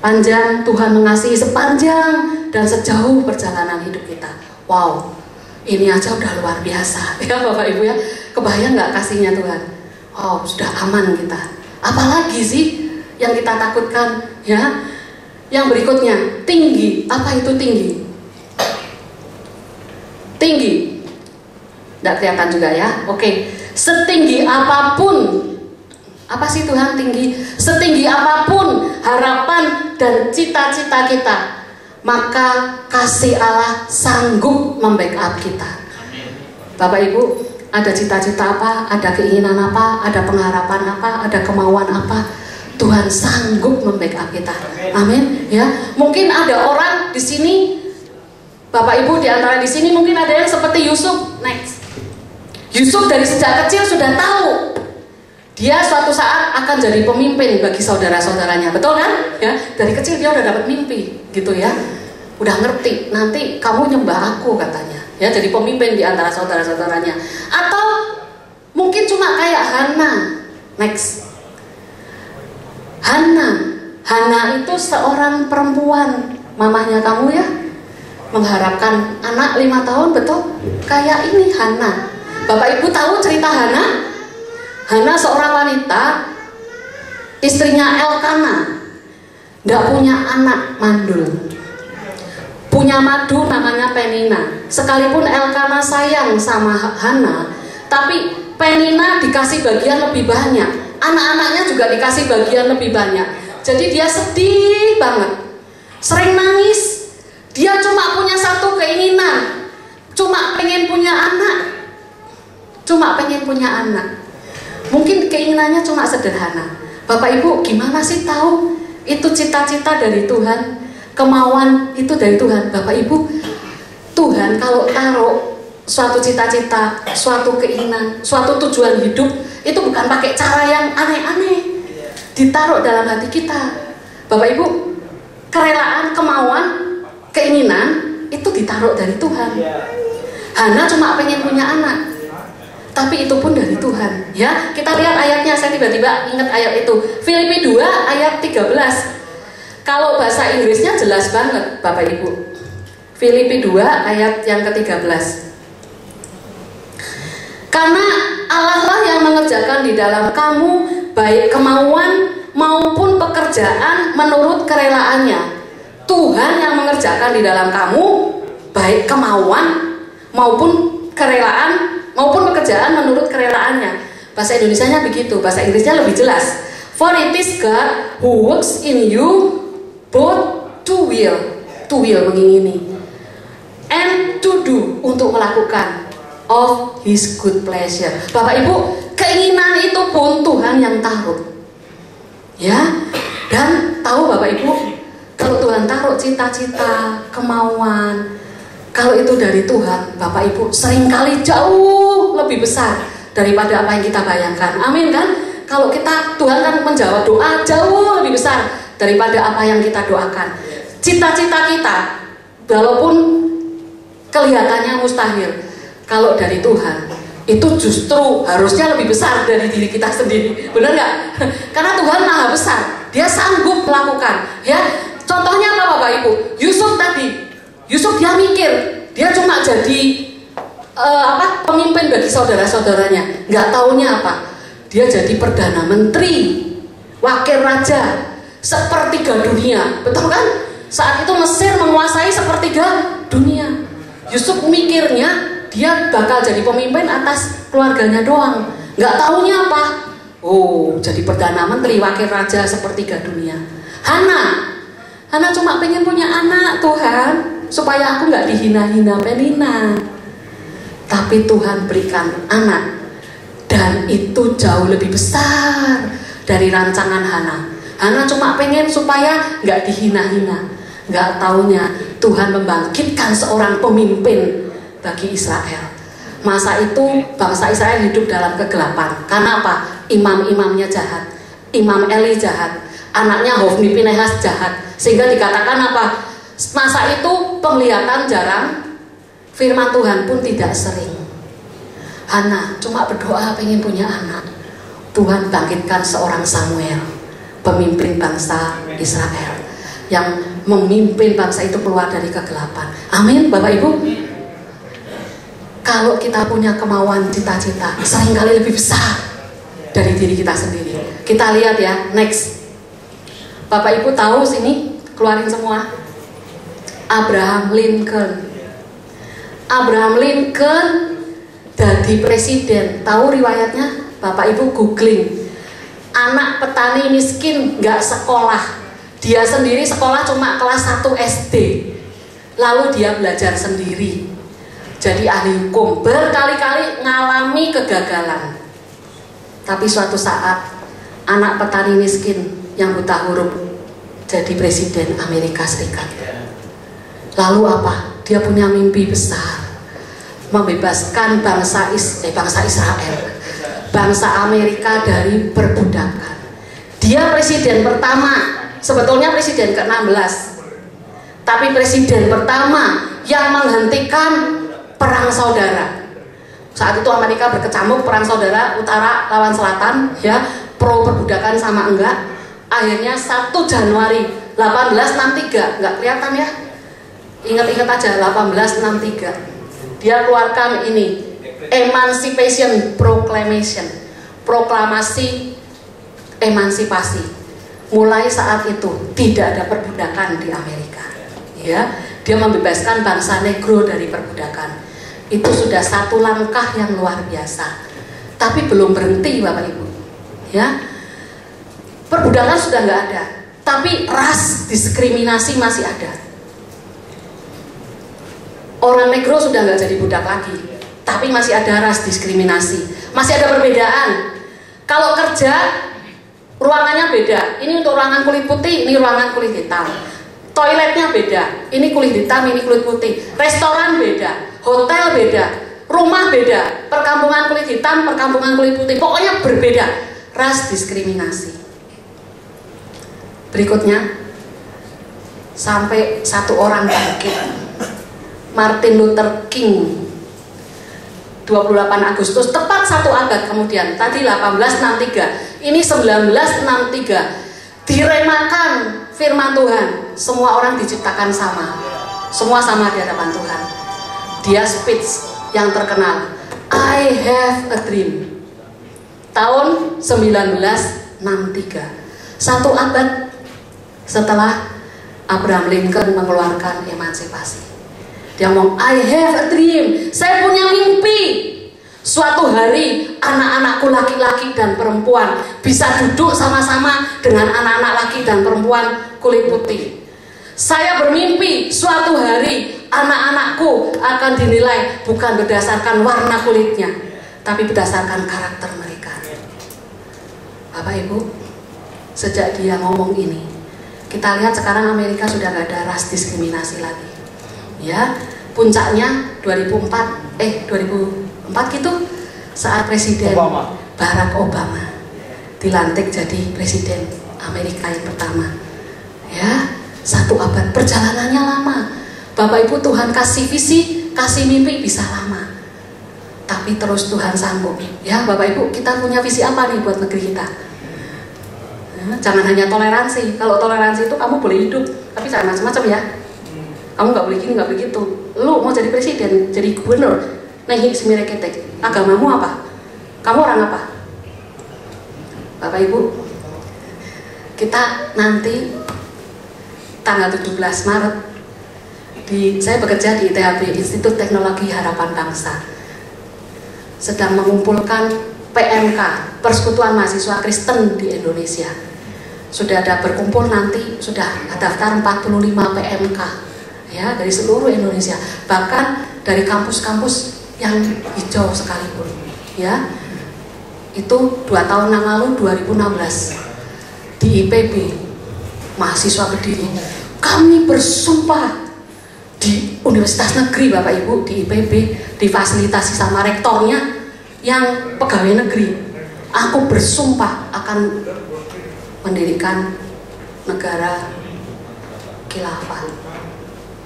Panjang, Tuhan mengasihi sepanjang dan sejauh perjalanan hidup kita. Wow, ini aja udah luar biasa ya Bapak Ibu ya. Kebayang nggak kasihnya Tuhan? Wow, sudah aman kita. Apalagi sih yang kita takutkan ya? Yang berikutnya, tinggi. Apa itu tinggi? Tinggi. Nggak kelihatan juga ya? Oke. Setinggi apapun, apa sih Tuhan tinggi? Setinggi apapun harapan dan cita-cita kita, maka kasih Allah sanggup membackup kita. Bapak Ibu, ada cita-cita apa, ada keinginan apa, ada pengharapan apa, ada kemauan apa, Tuhan sanggup membackup kita. Amin. Ya, mungkin ada orang di sini, Bapak Ibu di antara di sini mungkin ada yang seperti Yusuf. Next. Yusuf dari sejak kecil sudah tahu dia suatu saat akan jadi pemimpin bagi saudara-saudaranya, betul kan? Ya, dari kecil dia udah dapat mimpi, gitu ya. Udah ngerti, nanti kamu nyembah aku katanya. Ya, jadi pemimpin di antara saudara-saudaranya. Atau mungkin cuma kayak Hana. Next. Hana itu seorang perempuan, mamahnya kamu ya. mengharapkan anak 5 tahun, betul? Kayak ini Hana. Bapak Ibu tahu cerita Hana? Hana seorang wanita, istrinya Elkana, nggak punya anak, mandul. Punya madu namanya Penina. Sekalipun Elkana sayang sama Hana, tapi Penina dikasih bagian lebih banyak. Anak-anaknya juga dikasih bagian lebih banyak. Jadi dia sedih banget, sering nangis. Dia cuma punya satu keinginan, cuma pengen punya anak. Cuma pengen punya anak. Mungkin keinginannya cuma sederhana. Bapak Ibu gimana sih tahu itu cita-cita dari Tuhan, kemauan itu dari Tuhan? Bapak Ibu, Tuhan kalau taruh suatu cita-cita, suatu keinginan, suatu tujuan hidup, itu bukan pakai cara yang aneh-aneh. Ditaruh dalam hati kita. Bapak Ibu, kerelaan, kemauan, keinginan itu ditaruh dari Tuhan. Hana cuma pengen punya anak, tapi itu pun dari Tuhan. Ya, kita lihat ayatnya. Saya tiba-tiba ingat ayat itu. Filipi 2 ayat 13. Kalau bahasa Inggrisnya jelas banget, Bapak Ibu. Filipi 2 ayat yang ke-13. Karena Allah lah yang mengerjakan di dalam kamu baik kemauan maupun pekerjaan menurut kerelaannya. Tuhan yang mengerjakan di dalam kamu baik kemauan maupun kerelaan maupun pekerjaan menurut kerelaannya. Bahasa Indonesianya begitu, bahasa Inggrisnya lebih jelas. For it is God who works in you both to will mengingini, and to do untuk melakukan of His good pleasure. Bapak Ibu, keinginan itu pun Tuhan yang taruh. Ya, dan tahu Bapak Ibu, kalau Tuhan taruh cita-cita, kemauan, kalau itu dari Tuhan, Bapak Ibu, seringkali jauh lebih besar daripada apa yang kita bayangkan. Amin kan? Kalau kita, Tuhan kan menjawab doa jauh lebih besar daripada apa yang kita doakan. Cita-cita kita, walaupun kelihatannya mustahil, kalau dari Tuhan, itu justru harusnya lebih besar dari diri kita sendiri. Benar nggak? Karena Tuhan Maha Besar, Dia sanggup melakukan. Ya, contohnya apa Bapak Ibu? Yusuf tadi. Yusuf dia mikir, dia cuma jadi pemimpin bagi saudara-saudaranya. Nggak taunya apa? Dia jadi perdana menteri, wakil raja, sepertiga dunia. Betul kan? Saat itu Mesir menguasai sepertiga dunia. Yusuf mikirnya dia bakal jadi pemimpin atas keluarganya doang. Nggak taunya apa? Oh, jadi perdana menteri, wakil raja, sepertiga dunia. Hana cuma pengen punya anak, Tuhan, supaya aku nggak dihina-hina Penina. Tapi Tuhan berikan anak, dan itu jauh lebih besar dari rancangan Hana. Hana cuma pengen supaya nggak dihina-hina. Nggak taunya Tuhan membangkitkan seorang pemimpin bagi Israel. Masa itu bangsa Israel hidup dalam kegelapan. Karena apa? Imam-imamnya jahat, Imam Eli jahat, anaknya Hofni Pinehas jahat. Sehingga dikatakan apa? Masa itu penglihatan jarang, firman Tuhan pun tidak sering. Hana cuma berdoa pengen punya anak. Tuhan bangkitkan seorang Samuel, pemimpin bangsa Israel, yang memimpin bangsa itu keluar dari kegelapan. Amin, Bapak Ibu. Kalau kita punya kemauan, cita-cita, seringkali lebih besar dari diri kita sendiri. Kita lihat ya, next. Bapak Ibu tahu sini, keluarin semua. Abraham Lincoln. Abraham Lincoln jadi presiden. Tahu riwayatnya? Bapak Ibu googling. Anak petani miskin, nggak sekolah. Dia sendiri sekolah cuma kelas 1 SD. Lalu dia belajar sendiri. Jadi ahli hukum, berkali-kali ngalami kegagalan. Tapi suatu saat anak petani miskin yang buta huruf jadi presiden Amerika Serikat. Lalu apa? Dia punya mimpi besar, membebaskan bangsa Israel, bangsa Amerika dari perbudakan. Dia presiden pertama, sebetulnya presiden ke-16, tapi presiden pertama yang menghentikan perang saudara. Saat itu Amerika berkecamuk, perang saudara utara lawan selatan, ya, pro perbudakan sama enggak. Akhirnya 1 Januari 1863, enggak kelihatan ya, Ingat-ingat aja 1863. Dia keluarkan ini Emancipation Proclamation, proklamasi emansipasi. Mulai saat itu tidak ada perbudakan di Amerika. Ya, dia membebaskan bangsa negro dari perbudakan. Itu sudah satu langkah yang luar biasa. Tapi belum berhenti Bapak Ibu. Ya, perbudakan sudah nggak ada, tapi ras diskriminasi masih ada. Orang negro sudah nggak jadi budak lagi, tapi masih ada ras diskriminasi, masih ada perbedaan. Kalau kerja, ruangannya beda. Ini untuk ruangan kulit putih, ini ruangan kulit hitam. Toiletnya beda, ini kulit hitam, ini kulit putih. Restoran beda, hotel beda, rumah beda, perkampungan kulit hitam, perkampungan kulit putih. Pokoknya berbeda, ras diskriminasi. Berikutnya, sampai satu orang bangkit, Martin Luther King, 28 Agustus, tepat satu abad kemudian, tadi 1863, ini 1963, diremakan firman Tuhan, semua orang diciptakan sama, semua sama di hadapan Tuhan. Dia speech yang terkenal, I have a dream, tahun 1963, satu abad setelah Abraham Lincoln mengeluarkan emansipasi. Dia ngomong, I have a dream, saya punya mimpi. Suatu hari anak-anakku laki-laki dan perempuan bisa duduk sama-sama dengan anak-anak laki dan perempuan kulit putih. Saya bermimpi suatu hari anak-anakku akan dinilai bukan berdasarkan warna kulitnya, tapi berdasarkan karakter mereka. Bapak Ibu, sejak dia ngomong ini, kita lihat sekarang Amerika sudah gak ada ras diskriminasi lagi. Ya, puncaknya 2004 gitu, saat Presiden Barack Obama dilantik jadi Presiden Amerika yang pertama. Ya, satu abad, perjalanannya lama. Bapak Ibu, Tuhan kasih visi, kasih mimpi bisa lama, tapi terus Tuhan sanggup. Ya Bapak Ibu, kita punya visi apa nih buat negeri kita? Ya, jangan hanya toleransi. Kalau toleransi itu kamu boleh hidup, tapi jangan macam-macam ya. Kamu nggak boleh gini, nggak boleh gitu. Lu mau jadi presiden, jadi gubernur, naik semireketek. Agamamu apa? Kamu orang apa? Bapak Ibu, kita nanti tanggal 17 Maret saya bekerja di ITHB, Institut Teknologi Harapan Bangsa, sedang mengumpulkan PMK, Persekutuan Mahasiswa Kristen di Indonesia. Sudah ada berkumpul, nanti sudah daftar 45 PMK. Ya, dari seluruh Indonesia, bahkan dari kampus-kampus yang hijau sekalipun. Ya, itu 2 tahun yang lalu 2016 di IPB, mahasiswa berdiri, kami bersumpah di Universitas Negeri Bapak Ibu, di IPB, difasilitasi sama rektornya yang pegawai negeri. Aku bersumpah akan mendirikan negara khilafah.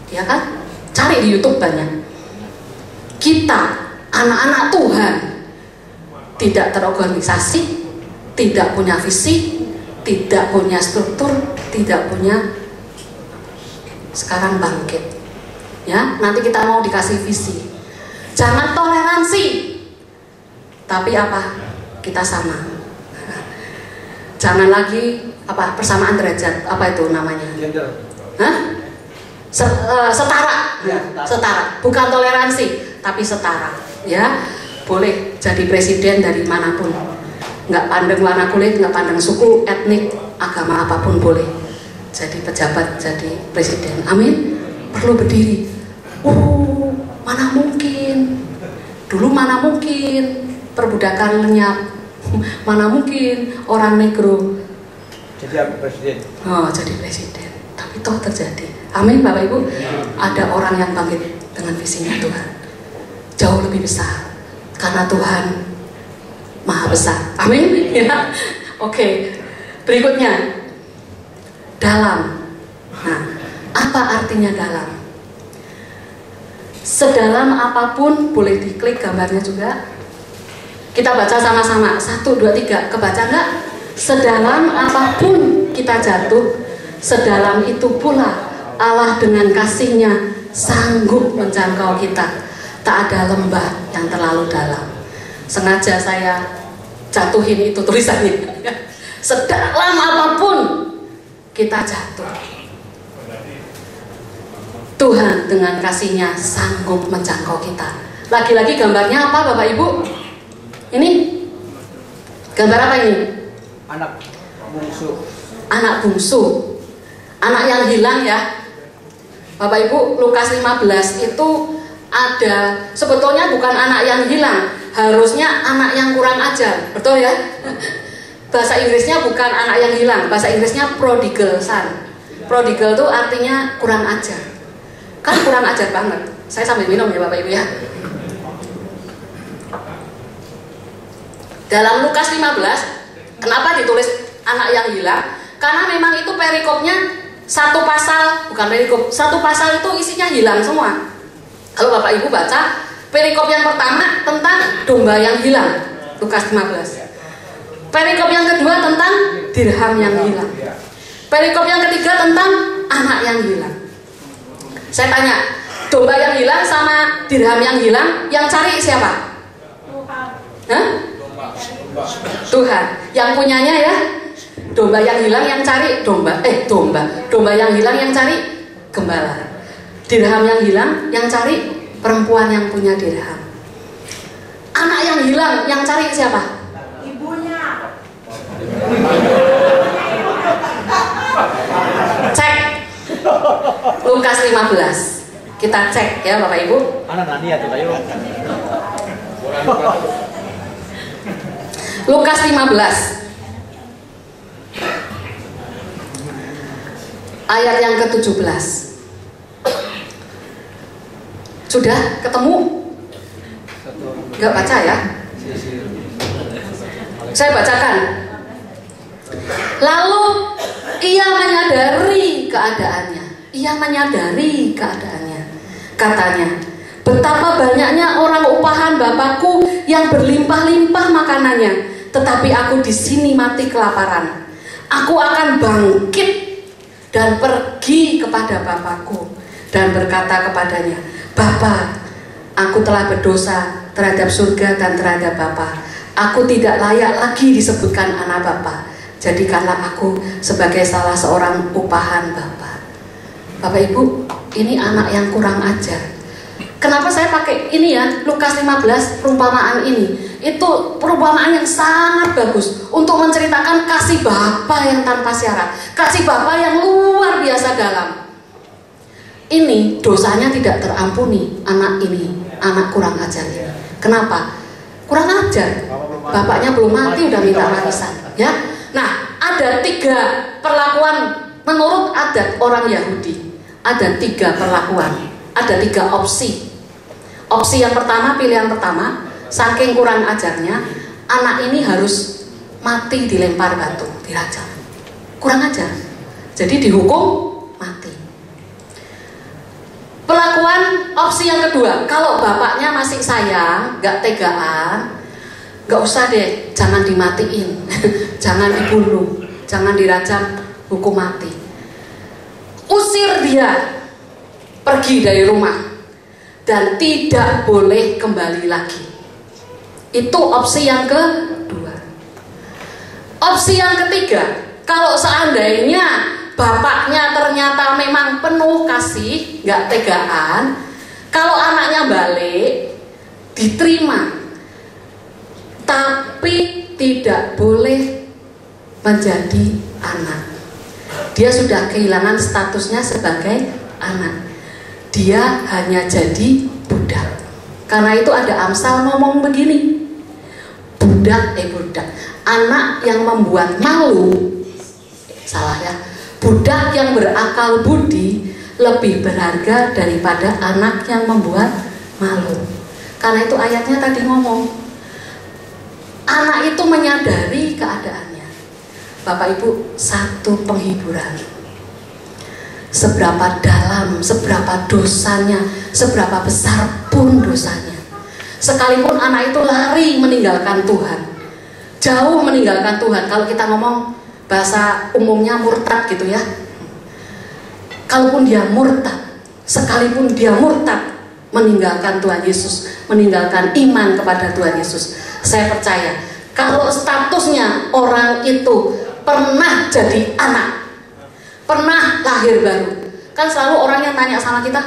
Ya kan? Cari di YouTube banyak. Kita, anak-anak Tuhan, tidak terorganisasi, tidak punya visi, tidak punya struktur, tidak punya, sekarang bangkit. Ya, nanti kita mau dikasih visi. Jangan toleransi, tapi apa? Kita sama. Jangan lagi apa? Persamaan derajat, apa itu namanya? Hah? Setara, setara, bukan toleransi, tapi setara. Ya, boleh jadi presiden dari manapun, nggak pandang warna kulit, nggak pandang suku, etnik, agama apapun boleh. Jadi pejabat, jadi presiden. Amin. Perlu berdiri. Mana mungkin? Dulu mana mungkin perbudakan lenyap? Mana mungkin orang negro jadi presiden? Oh, jadi presiden. Tapi toh terjadi. Amin Bapak Ibu. Ada orang yang bangkit dengan visinya Tuhan jauh lebih besar, karena Tuhan Maha Besar. Amin. Ya. Oke. Berikutnya, dalam. Nah, apa artinya dalam? Sedalam apapun, boleh diklik gambarnya juga. Kita baca sama-sama. 1, 2, 3. Kebaca nggak? Sedalam apapun kita jatuh, sedalam itu pula Allah dengan kasih-Nya sanggup menjangkau kita. Tak ada lembah yang terlalu dalam. Sengaja saya jatuhin itu tulisannya. Sedalam apapun kita jatuh, Tuhan dengan kasih-Nya sanggup menjangkau kita. Lagi-lagi gambarnya apa Bapak Ibu? Ini gambar apa ini? Anak bungsu. Anak bungsu, anak yang hilang ya Bapak Ibu. Lukas 15 itu ada, sebetulnya bukan anak yang hilang, harusnya anak yang kurang ajar, betul ya? Bahasa Inggrisnya bukan anak yang hilang, bahasa Inggrisnya prodigal son. Prodigal itu artinya kurang ajar. Kan kurang ajar banget. Saya sambil minum ya Bapak Ibu ya. Dalam Lukas 15, kenapa ditulis anak yang hilang? Karena memang itu perikopnya satu pasal, bukan perikop, satu pasal itu isinya hilang semua. Kalau Bapak Ibu baca perikop yang pertama tentang domba yang hilang, Lukas 15. Perikop yang kedua tentang dirham yang hilang. Perikop yang ketiga tentang anak yang hilang. Saya tanya, domba yang hilang sama dirham yang hilang, yang cari siapa? Hah? Tuhan. Yang punyanya ya. Domba yang hilang yang cari domba yang hilang yang cari gembala. Dirham yang hilang yang cari perempuan yang punya dirham. Anak yang hilang yang cari siapa? Ibunya. Cek Lukas 15. Kita cek ya Bapak Ibu. Anak nani ya tuh kayu. Lukas 15 ayat yang ke-17. Sudah ketemu? Gak baca ya? Saya bacakan. Lalu ia menyadari keadaannya. Katanya, betapa banyaknya orang upahan Bapakku yang berlimpah-limpah makanannya, tetapi aku di sini mati kelaparan. Aku akan bangkit dan pergi kepada Bapakku dan berkata kepadanya, Bapa, aku telah berdosa terhadap surga dan terhadap Bapa. Aku tidak layak lagi disebutkan anak Bapa. Jadikanlah aku sebagai salah seorang upahan Bapa. Bapak Ibu, ini anak yang kurang ajar. Kenapa saya pakai ini ya, Lukas 15 perumpamaan ini? Itu perumpamaan yang sangat bagus untuk menceritakan kasih Bapa yang tanpa syarat, kasih Bapa yang luar biasa dalam. Ini dosanya tidak terampuni anak ini, anak kurang ajar ini. Kenapa? Kurang ajar. Bapaknya belum mati udah minta warisan, ya. Nah, ada 3 perlakuan menurut adat orang Yahudi. Ada 3 perlakuan, ada 3 opsi. Opsi yang pertama, pilihan pertama, saking kurang ajarnya, anak ini harus mati dilempar batu, dirajam. Kurang ajar, jadi dihukum mati. Perlakuan opsi yang kedua, kalau bapaknya masih sayang, gak tegaan, gak usah deh, jangan dimatiin, jangan dibunuh, jangan dirajam, hukum mati. Usir dia pergi dari rumah dan tidak boleh kembali lagi. Itu opsi yang kedua. Opsi yang ketiga, kalau seandainya bapaknya ternyata memang penuh kasih, gak tegaan, kalau anaknya balik, diterima, tapi tidak boleh menjadi anak. Dia sudah kehilangan statusnya sebagai anak. Dia hanya jadi budak. Karena itu ada Amsal ngomong begini, budak. Anak yang membuat malu, salah ya, budak yang berakal budi lebih berharga daripada anak yang membuat malu. Karena itu ayatnya tadi ngomong, anak itu menyadari keadaannya. Bapak Ibu, satu penghiburan. Seberapa dalam, seberapa dosanya, seberapa besar pun dosanya, sekalipun anak itu lari meninggalkan Tuhan, jauh meninggalkan Tuhan. Kalau kita ngomong bahasa umumnya murtad gitu ya, kalaupun dia murtad, sekalipun dia murtad, meninggalkan Tuhan Yesus, meninggalkan iman kepada Tuhan Yesus, saya percaya kalau statusnya orang itu pernah jadi anak, pernah lahir baru. Kan selalu orang yang tanya sama kita,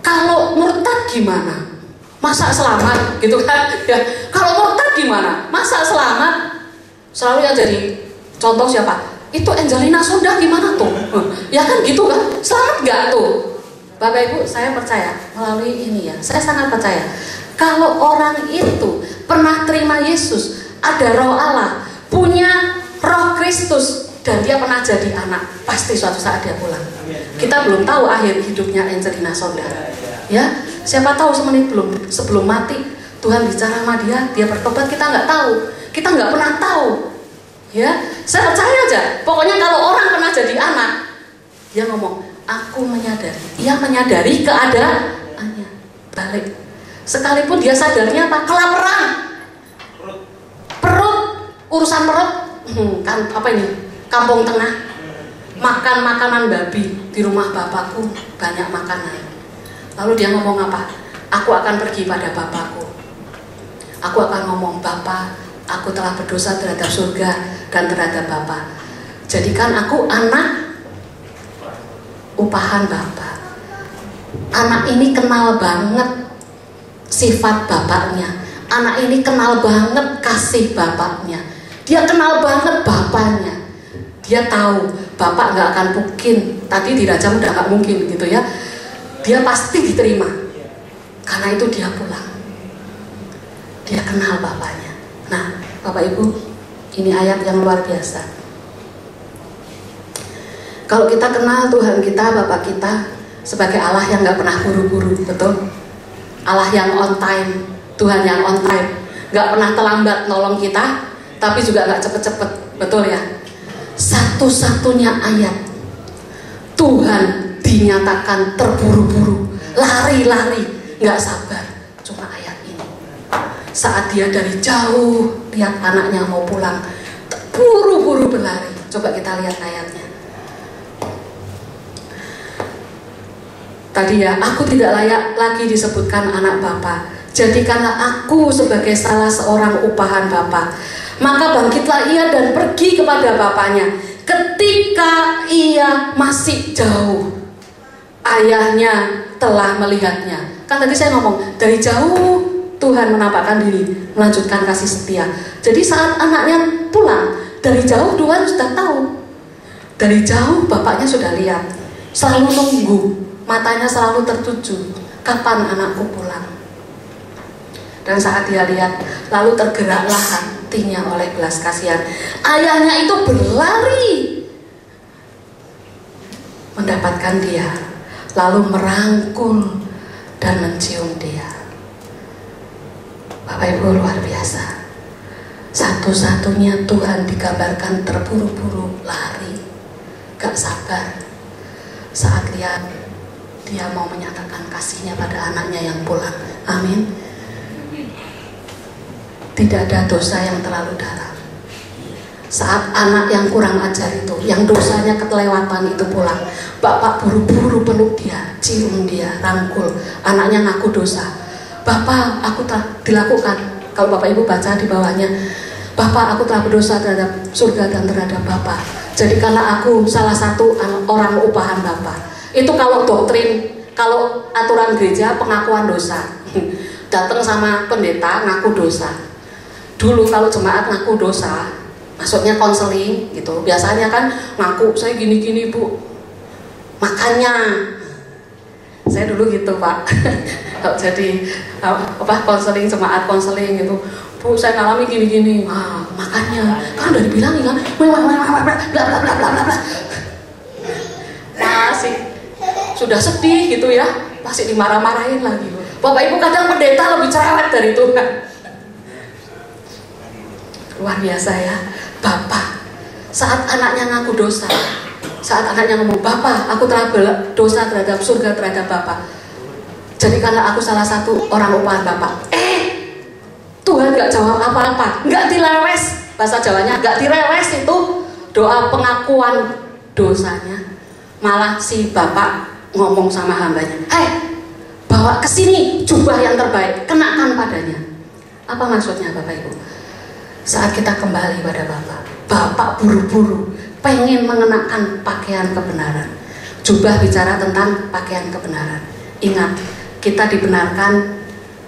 kalau murtad gimana? Masa selamat? Gitu kan ya. Kalau murtad gimana? Masa selamat? Selalu yang jadi contoh siapa? Itu Angelina Sonda gimana tuh? Ya kan gitu kan? Selamat gak tuh? Bapak Ibu, saya percaya melalui ini ya, saya sangat percaya kalau orang itu pernah terima Yesus, ada Roh Allah, punya Roh Kristus, dan dia pernah jadi anak, pasti suatu saat dia pulang. Kita belum tahu akhir hidupnya Angelina Sonda. Ya, siapa tahu semenit sebelum mati Tuhan bicara sama dia bertobat, kita nggak tahu, kita nggak pernah tahu. Ya, saya percaya aja. Pokoknya kalau orang pernah jadi anak, dia ngomong, aku menyadari. Ia menyadari keadaannya. Balik. Sekalipun dia sadarnya apa? Kelaparan. Perut, urusan perut. Kan apa ini? Kampung Tengah. Makan makanan babi di rumah bapakku, banyak makanan. Lalu dia ngomong apa? Aku akan pergi pada bapakku. Aku akan ngomong, Bapak, aku telah berdosa terhadap surga dan terhadap Bapa. Jadikan aku anak upahan Bapa. Anak ini kenal banget sifat bapaknya. Anak ini kenal banget kasih bapaknya. Dia kenal banget bapaknya. Dia tahu bapak nggak akan mungkin. Tadi di Raja udah nggak mungkin gitu ya. Dia pasti diterima. Karena itu dia pulang. Dia kenal bapaknya. Nah, Bapak Ibu, ini ayat yang luar biasa. Kalau kita kenal Tuhan kita, Bapak kita sebagai Allah yang gak pernah buru-buru, betul? Allah yang on time, Tuhan yang on time, gak pernah terlambat nolong kita, tapi juga gak cepet-cepet, betul ya? Satu-satunya ayat Tuhan dinyatakan terburu-buru, lari-lari, gak sabar, cuma ayat ini. Saat dia dari jauh lihat anaknya mau pulang, buru-buru berlari. Coba kita lihat ayatnya. Tadi ya, aku tidak layak lagi disebutkan anak Bapa. Jadikanlah aku sebagai salah seorang upahan Bapa. Maka bangkitlah ia dan pergi kepada bapaknya. Ketika ia masih jauh, ayahnya telah melihatnya. Kan tadi saya ngomong, dari jauh Tuhan menampakkan diri, melanjutkan kasih setia. Jadi saat anaknya pulang, dari jauh Tuhan sudah tahu. Dari jauh bapaknya sudah lihat. Selalu nunggu, matanya selalu tertuju, kapan anakku pulang. Dan saat dia lihat, lalu tergeraklah hatinya oleh belas kasihan. Ayahnya itu berlari mendapatkan dia, lalu merangkul dan mencium dia. Bapak Ibu, luar biasa. Satu-satunya Tuhan digambarkan terburu-buru, lari, gak sabar. Saat lihat dia mau menyatakan kasihnya pada anaknya yang pulang. Amin. Tidak ada dosa yang terlalu dalam. Saat anak yang kurang ajar itu, yang dosanya kelewatan itu pulang, bapak buru-buru peluk dia, cium dia, rangkul. Anaknya ngaku dosa. Bapak, aku telah dilakukan. Kalau Bapak Ibu baca di bawahnya, Bapak, aku telah berdosa terhadap surga dan terhadap Bapak. Jadikanlah aku salah satu orang upahan Bapak. Itu kalau doktrin, kalau aturan gereja pengakuan dosa. Datang sama pendeta ngaku dosa. Dulu kalau jemaat ngaku dosa, maksudnya konseling gitu. Biasanya kan ngaku, saya gini-gini Bu. Makanya saya dulu gitu Pak. Jadi konseling jemaat konseling gitu. Bu, saya ngalami gini-gini. Wah, makanya kan udah dibilangin kan, bla bla bla bla bla. Masih sudah sedih gitu ya, masih dimarah-marahin lagi. Bapak Ibu kadang pendeta lebih cerewet dari Tuhan. Luar biasa ya. Bapak, saat anaknya ngaku dosa, saat anaknya ngomong, Bapak, aku telah berdosa terhadap surga, terhadap Bapak. Jadikanlah aku salah satu orang upahan Bapak. Tuhan gak jawab apa-apa, gak direwes, bahasa Jawanya gak direwes itu doa pengakuan dosanya. Malah si bapak ngomong sama hambanya, "Hei, bawa ke sini jubah yang terbaik, kenakan padanya." Apa maksudnya Bapak Ibu? Saat kita kembali pada Bapak buru-buru pengen mengenakan pakaian kebenaran. Jubah bicara tentang pakaian kebenaran. Ingat, kita dibenarkan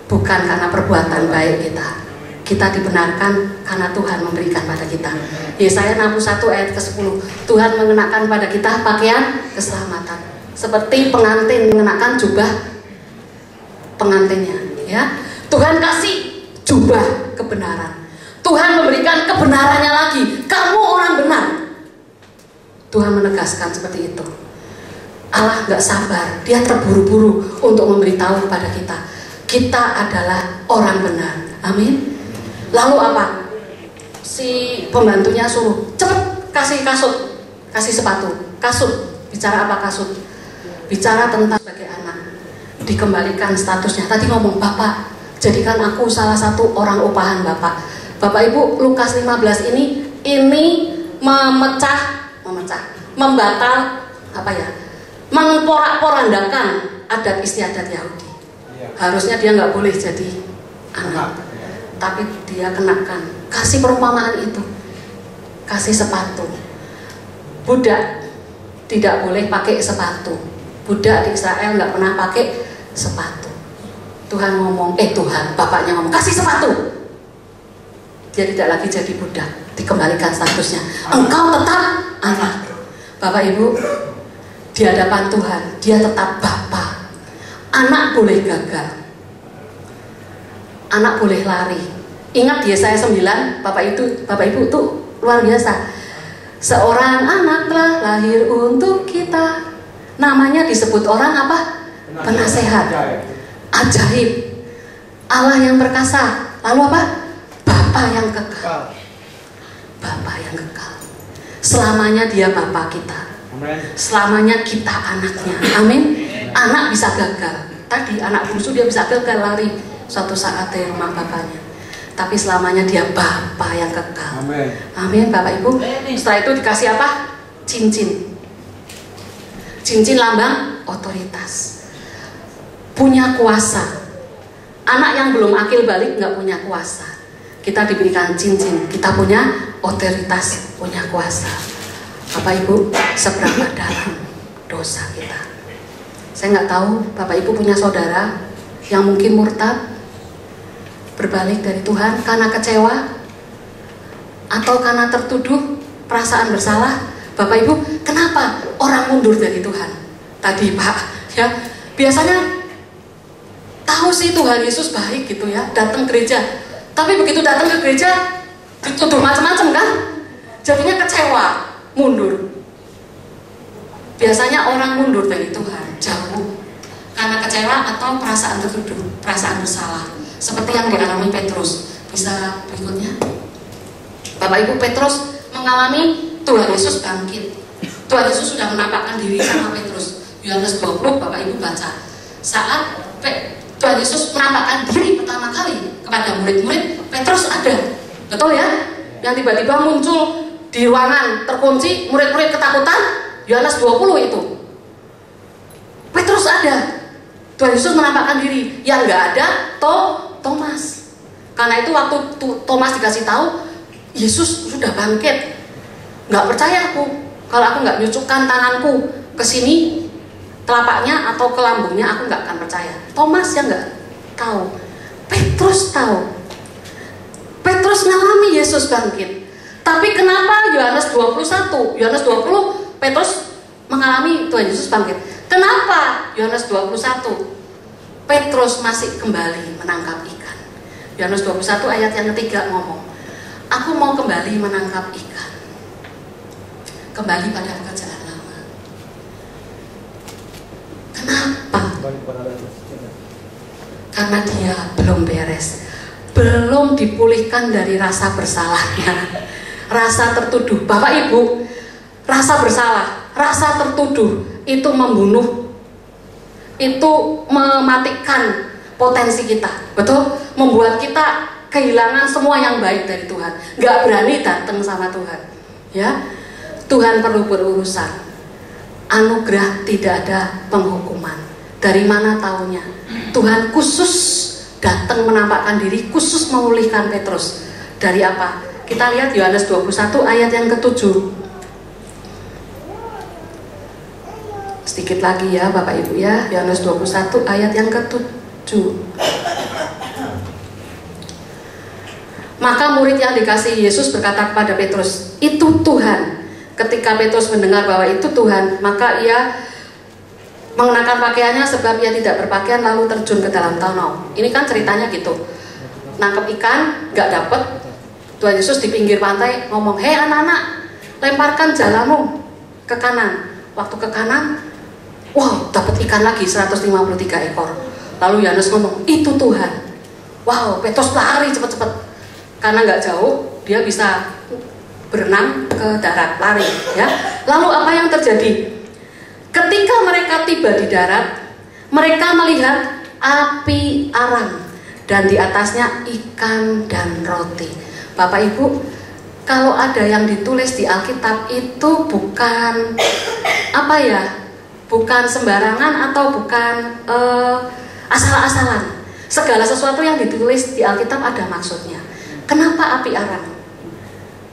bukan karena perbuatan baik kita. Kita dibenarkan karena Tuhan memberikan pada kita. Yesaya 61 ayat ke-10. Tuhan mengenakan pada kita pakaian keselamatan. Seperti pengantin mengenakan jubah pengantinnya, ya. Tuhan kasih jubah kebenaran. Tuhan memberikan kebenarannya lagi. Kamu orang benar. Tuhan menegaskan seperti itu. Allah nggak sabar, Dia terburu-buru untuk memberitahu kepada kita, kita adalah orang benar. Amin. Lalu apa? Si pembantunya suruh, cepet kasih kasut, kasih sepatu, kasut. Bicara apa kasut? Bicara tentang sebagai anak, dikembalikan statusnya. Tadi ngomong, "Bapak, jadikan aku salah satu orang upahan Bapak." Bapak Ibu, Lukas 15 ini membatal apa ya? Memporak-porandakan adat istiadat Yahudi. Harusnya dia nggak boleh jadi anak, tapi dia kenakan. Kasih perumpamaan itu, kasih sepatu. Budak tidak boleh pakai sepatu. Budak di Israel nggak pernah pakai sepatu. Tuhan ngomong, bapaknya ngomong, kasih sepatu. Dia tidak lagi jadi budak, dikembalikan statusnya. Engkau tetap anak. Bapak Ibu, di hadapan Tuhan, dia tetap Bapa. Anak boleh gagal, anak boleh lari. Ingat Yesaya 9, Bapak Ibu itu luar biasa. Seorang anak telah lahir untuk kita. Namanya disebut orang apa? Penasehat, ajaib, Allah yang perkasa. Lalu apa? Bapa yang kekal. Bapa yang kekal. Selamanya dia Bapa kita. Selamanya kita anaknya. Amin. Anak bisa gagal. Tadi anak bungsu dia bisa gagal lari suatu saat dari rumah bapaknya. Tapi selamanya dia Bapa yang kekal. Amin. Bapak Ibu. Setelah itu dikasih apa? Cincin. Cincin lambang otoritas. Punya kuasa. Anak yang belum akil balik nggak punya kuasa. Kita diberikan cincin, kita punya otoritas, punya kuasa. Bapak Ibu, seberapa dalam dosa kita? Saya nggak tahu, Bapak Ibu punya saudara yang mungkin murtad, berbalik dari Tuhan karena kecewa, atau karena tertuduh perasaan bersalah. Bapak Ibu, kenapa orang mundur dari Tuhan? Tadi Pak, ya biasanya tahu sih Tuhan Yesus baik gitu ya, datang gereja. Tapi begitu datang ke gereja dituduh macam-macam kan, jadinya kecewa, mundur. Biasanya orang mundur dari Tuhan jauh karena kecewa atau perasaan tertuduh, perasaan bersalah, seperti yang dialami Petrus. Bisa berikutnya, Bapak Ibu. Petrus mengalami Tuhan Yesus bangkit. Tuhan Yesus sudah menampakkan diri sama Petrus. Yohanes 20, Bapak Ibu baca. Saat Tuhan Yesus menampakkan diri pertama kali kepada murid-murid, Petrus ada, betul ya? Yang tiba-tiba muncul di ruangan terkunci, murid-murid ketakutan. Yohanes 20 itu, Petrus ada. Tuhan Yesus menampakkan diri. Yang nggak ada, Thomas. Karena itu waktu Thomas dikasih tahu, Yesus sudah bangkit. Nggak percaya aku, kalau aku nggak nyucukkan tanganku ke sini, telapaknya atau ke lambungnya, aku nggak akan percaya. Thomas yang nggak tahu, Petrus tahu. Petrus ngalami Yesus bangkit. Tapi kenapa Yohanes 21, Yohanes 20, Petrus mengalami Tuhan Yesus bangkit. Kenapa Yohanes 21, Petrus masih kembali menangkap ikan? Yohanes 21 ayat yang ketiga ngomong, aku mau kembali menangkap ikan. Kembali pada pekerjaan lama. Kenapa? Karena dia belum beres, belum dipulihkan dari rasa bersalahnya, rasa tertuduh. Bapak Ibu, rasa bersalah, rasa tertuduh itu membunuh, itu mematikan potensi kita, betul? Membuat kita kehilangan semua yang baik dari Tuhan, nggak berani datang sama Tuhan. Ya, Tuhan perlu berurusan. anugerah, tidak ada penghukuman. Dari mana taunya? Tuhan khusus datang menampakkan diri, khusus memulihkan Petrus. Dari apa? Kita lihat Yohanes 21 ayat yang ke-7. Sedikit lagi ya Bapak Ibu ya, Yohanes 21 ayat yang ke-7. Maka murid yang dikasihi Yesus berkata kepada Petrus, "Itu Tuhan." Ketika Petrus mendengar bahwa itu Tuhan, maka ia mengenakan pakaiannya sebab ia tidak berpakaian, lalu terjun ke dalam danau. Ini kan ceritanya gitu. Nangkep ikan, nggak dapet. Tuhan Yesus di pinggir pantai ngomong, "Hei anak-anak, lemparkan jalamu ke kanan." Waktu ke kanan, wow, dapat ikan lagi 153 ekor. Lalu Yohanes ngomong, "Itu Tuhan." Wow, Petrus lari cepet-cepet. Karena nggak jauh, dia bisa berenang ke darat, lari ya. Lalu apa yang terjadi? Ketika mereka tiba di darat, mereka melihat api arang dan di atasnya ikan dan roti. Bapak Ibu, kalau ada yang ditulis di Alkitab itu bukan apa ya? Bukan sembarangan atau bukan asal-asalan. Segala sesuatu yang ditulis di Alkitab ada maksudnya. Kenapa api arang?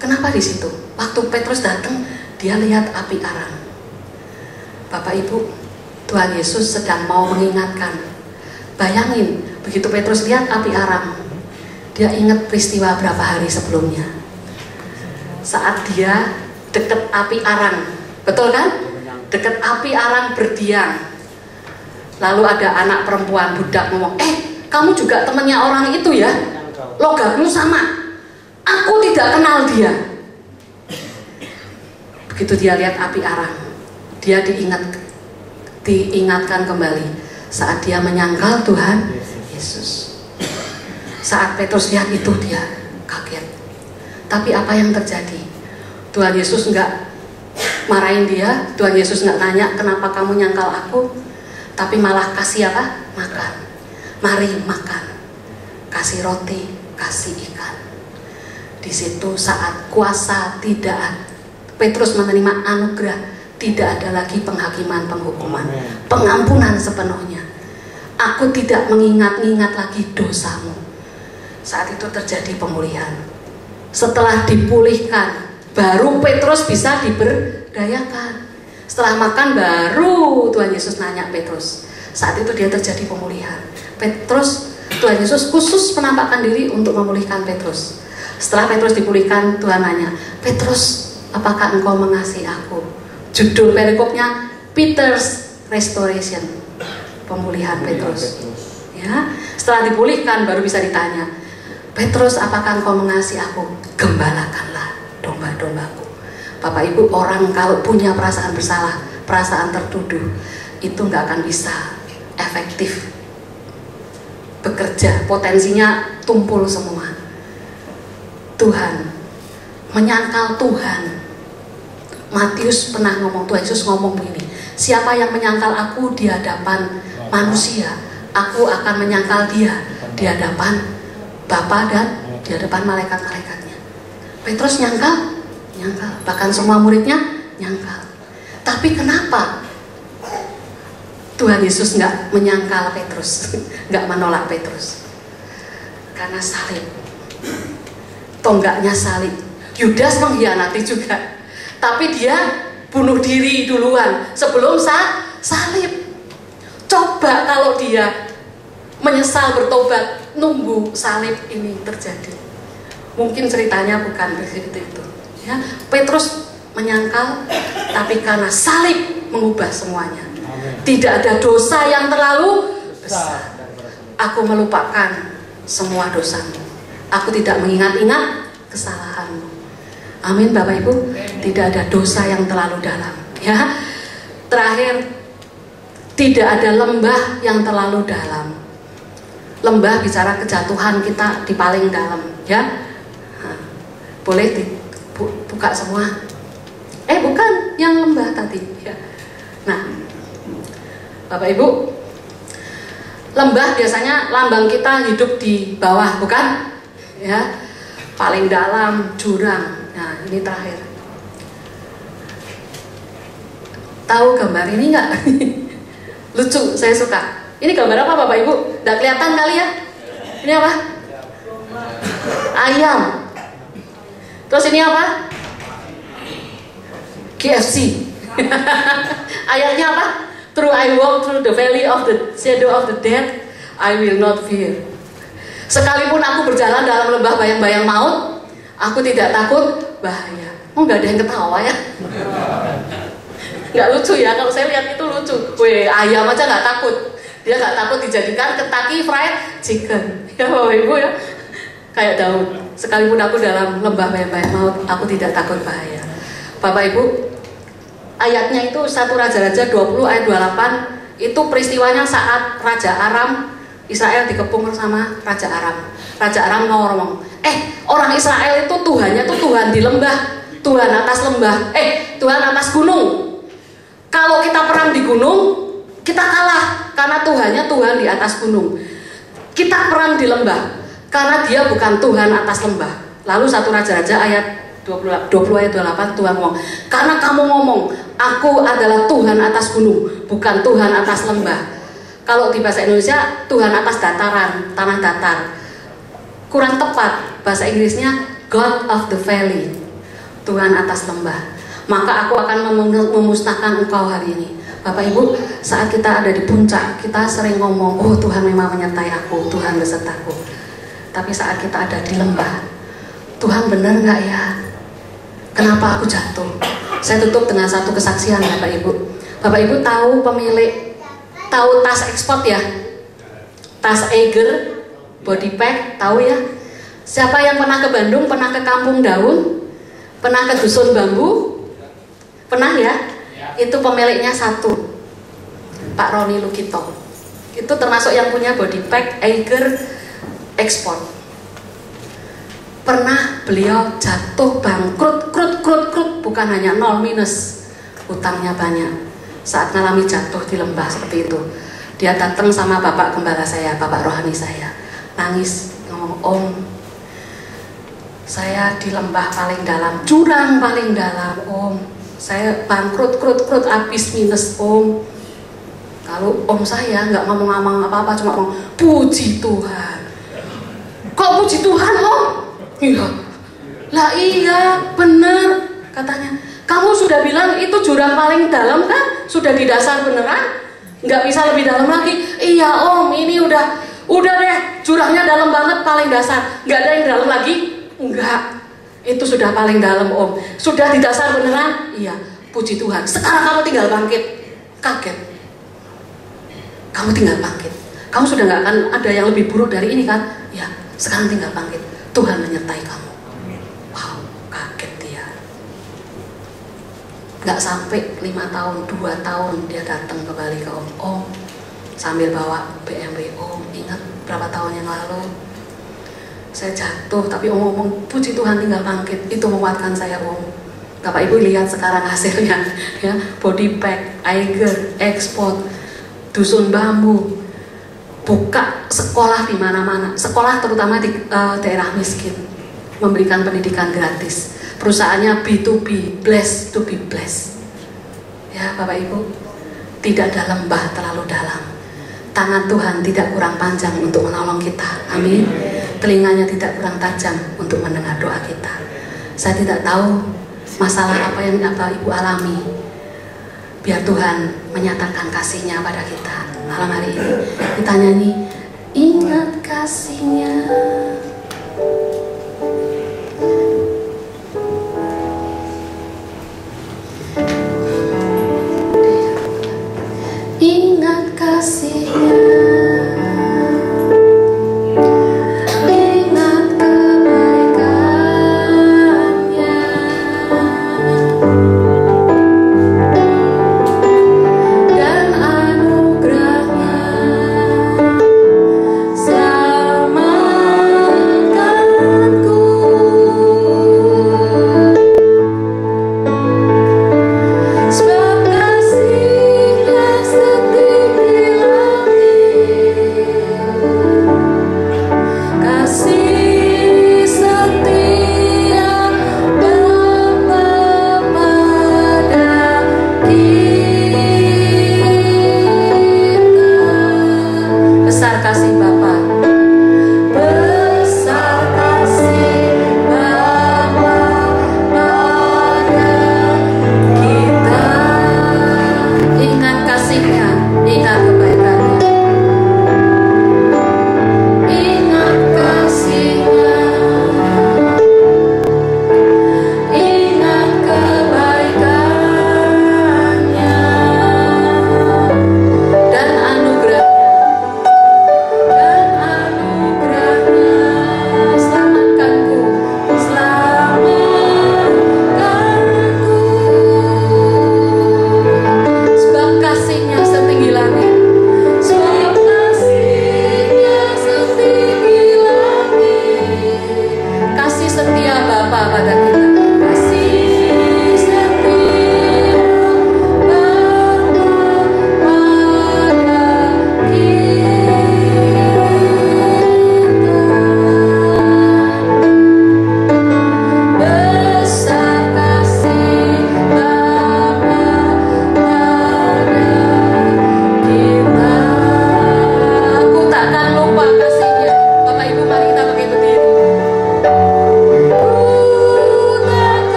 Kenapa di situ? Waktu Petrus datang, dia lihat api arang. Bapak Ibu, Tuhan Yesus sedang mau mengingatkan. Bayangin, begitu Petrus lihat api arang, dia ingat peristiwa berapa hari sebelumnya. Saat dia dekat api arang, betul kan? Dekat api arang berdiam. Lalu ada anak perempuan budak ngomong, kamu juga temannya orang itu ya? Logatmu sama. Aku tidak kenal dia. Begitu dia lihat api arang, dia diingatkan kembali saat dia menyangkal Tuhan Yesus. Saat Petrus lihat itu dia kaget. Tapi apa yang terjadi? Tuhan Yesus nggak marahin dia. Tuhan Yesus nggak nanya kenapa kamu nyangkal aku, tapi malah kasih apa? Makan. Mari makan. Kasih roti, kasih ikan. Di situ saat kuasa tidak ada, Petrus menerima anugerah, tidak ada lagi penghakiman, penghukuman, pengampunan sepenuhnya. Aku tidak mengingat-ingat lagi dosamu. Saat itu terjadi pemulihan. Setelah dipulihkan, baru Petrus bisa diberdayakan. Setelah makan baru Tuhan Yesus nanya Petrus. Saat itu dia terjadi pemulihan. Tuhan Yesus khusus menampakkan diri untuk memulihkan Petrus. Setelah Petrus dipulihkan, Tuhan nanya, "Petrus, apakah engkau mengasihi aku?" Judul perikopnya Peter's Restoration, pemulihan Petrus. Ya, setelah dipulihkan baru bisa ditanya, "Petrus, apakah engkau mengasihi aku? Gembalakanlah domba-dombaku." Bapak Ibu, orang kalau punya perasaan bersalah, perasaan tertuduh, itu nggak akan bisa efektif bekerja, potensinya tumpul semua. Tuhan, menyangkal Tuhan. Matius pernah ngomong, Tuhan Yesus ngomong begini, "Siapa yang menyangkal aku di hadapan manusia, aku akan menyangkal dia di hadapan Bapa dan di hadapan malaikat-malaikatnya." Petrus nyangkal? Nyangkal. Bahkan semua muridnya nyangkal. Tapi kenapa Tuhan Yesus nggak menyangkal Petrus, nggak menolak Petrus? Karena salib, tonggaknya salib. Yudas mengkhianati juga, tapi dia bunuh diri duluan sebelum salib. Coba kalau dia menyesal bertobat, nunggu salib ini terjadi, mungkin ceritanya bukan begitu itu. Ya, Petrus menyangkal, tapi karena salib mengubah semuanya. Tidak ada dosa yang terlalu besar. Aku melupakan semua dosamu. Aku tidak mengingat-ingat kesalahanmu. Amin Bapak Ibu. Tidak ada dosa yang terlalu dalam. Ya. Terakhir, tidak ada lembah yang terlalu dalam. Lembah bicara kejatuhan kita di paling dalam. Ya. Boleh dibuka semua. Bukan yang lembah tadi. Ya. Nah, Bapak Ibu, lembah biasanya lambang kita hidup di bawah, bukan? Ya, paling dalam jurang. Nah, ini terakhir. Tahu gambar ini nggak? Lucu, saya suka. Ini gambar apa Bapak Ibu? Nggak kelihatan kali ya? Ini apa? Ayam. Terus ini apa? KFC. Ayatnya apa? Through I walk through the valley of the shadow of the death, I will not fear. Sekalipun aku berjalan dalam lembah bayang-bayang maut, aku tidak takut bahaya. Oh, nggak ada yang ketawa ya? Nggak lucu ya? Kalau saya lihat itu lucu. Weh, ayam aja nggak takut. Dia nggak takut dijadikan Kentucky Fried Chicken. Ya Bapak Ibu ya? Kayak Daud. Sekalipun aku dalam lembah bayang-bayang maut, aku tidak takut bahaya. Bapak Ibu, ayatnya itu 1 Raja-Raja 20 ayat 28. Itu peristiwanya saat Raja Aram, Israel dikepung sama Raja Aram. Raja Aram ngomong, orang Israel itu Tuhannya tuh Tuhan di lembah, Tuhan atas lembah, Tuhan atas gunung. Kalau kita perang di gunung, kita kalah karena Tuhannya Tuhan di atas gunung. Kita perang di lembah karena dia bukan Tuhan atas lembah. Lalu 1 Raja-Raja ayat 20 ayat 28 Tuhan ngomong, karena kamu ngomong aku adalah Tuhan atas gunung, bukan Tuhan atas lembah. Kalau di bahasa Indonesia Tuhan atas dataran, tanah datar. Kurang tepat, bahasa Inggrisnya God of the valley, Tuhan atas lembah. Maka aku akan memusnahkan engkau hari ini. Bapak Ibu, saat kita ada di puncak, kita sering ngomong, oh Tuhan memang menyertai aku, Tuhan besertaku. Tapi saat kita ada di lembah, Tuhan benar nggak ya? Kenapa aku jatuh? Saya tutup dengan satu kesaksian Bapak Ibu. Bapak Ibu tahu tas ekspor ya? Tas Eiger, body pack, tahu ya? Siapa yang pernah ke Bandung, pernah ke Kampung Daun, pernah ke Dusun Bambu? Pernah ya? Itu pemiliknya satu, Pak Roni Lukito. Itu termasuk yang punya body pack Eiger ekspor. Pernah beliau jatuh bangkrut, krut, bukan hanya 0 minus, utangnya banyak. Saat ngalami jatuh di lembah seperti itu, dia datang sama bapak gembala saya, bapak rohani saya, nangis, ngomong, Om, saya di lembah paling dalam, jurang paling dalam, Om, saya bangkrut, krut, habis minus, Om. Kalau Om saya nggak ngomong apa-apa, cuma ngomong, puji Tuhan. Kok puji Tuhan, Om? Iya, lah iya, bener, katanya. Kamu sudah bilang itu jurang paling dalam kan? Sudah di dasar beneran? Nggak bisa lebih dalam lagi? Iya Om, ini udah deh, jurangnya dalam banget, paling dasar. Nggak ada yang dalam lagi? Enggak, itu sudah paling dalam Om. Sudah di dasar beneran? Iya, puji Tuhan. Sekarang kamu tinggal bangkit. Kaget. Kamu tinggal bangkit. Kamu sudah nggak akan ada yang lebih buruk dari ini kan? Ya, sekarang tinggal bangkit. Tuhan menyertai kamu. Wow, kaget dia. Gak sampai 5 tahun, 2 tahun dia datang kembali ke Om. Om, sambil bawa BMW. Om, ingat berapa tahun yang lalu saya jatuh, tapi Om ngomong puji Tuhan tinggal bangkit. Itu menguatkan saya Om. Bapak Ibu lihat sekarang hasilnya ya, body pack, Eiger, ekspor, Dusun Bambu, buka sekolah di mana-mana, sekolah terutama di daerah miskin, memberikan pendidikan gratis. Perusahaannya B2B, blessed to be blessed. Ya Bapak Ibu, tidak ada lembah terlalu dalam. Tangan Tuhan tidak kurang panjang untuk menolong kita. Amin. Telinganya tidak kurang tajam untuk mendengar doa kita. Saya tidak tahu masalah apa yang Bapak Ibu alami. Biar Tuhan menyatakan kasih-Nya pada kita. Malam hari ini kita nyanyi, ingat kasih-Nya. Ingat kasih-Nya. Ingat kebaikan-Nya. Dan anugerah-Nya selama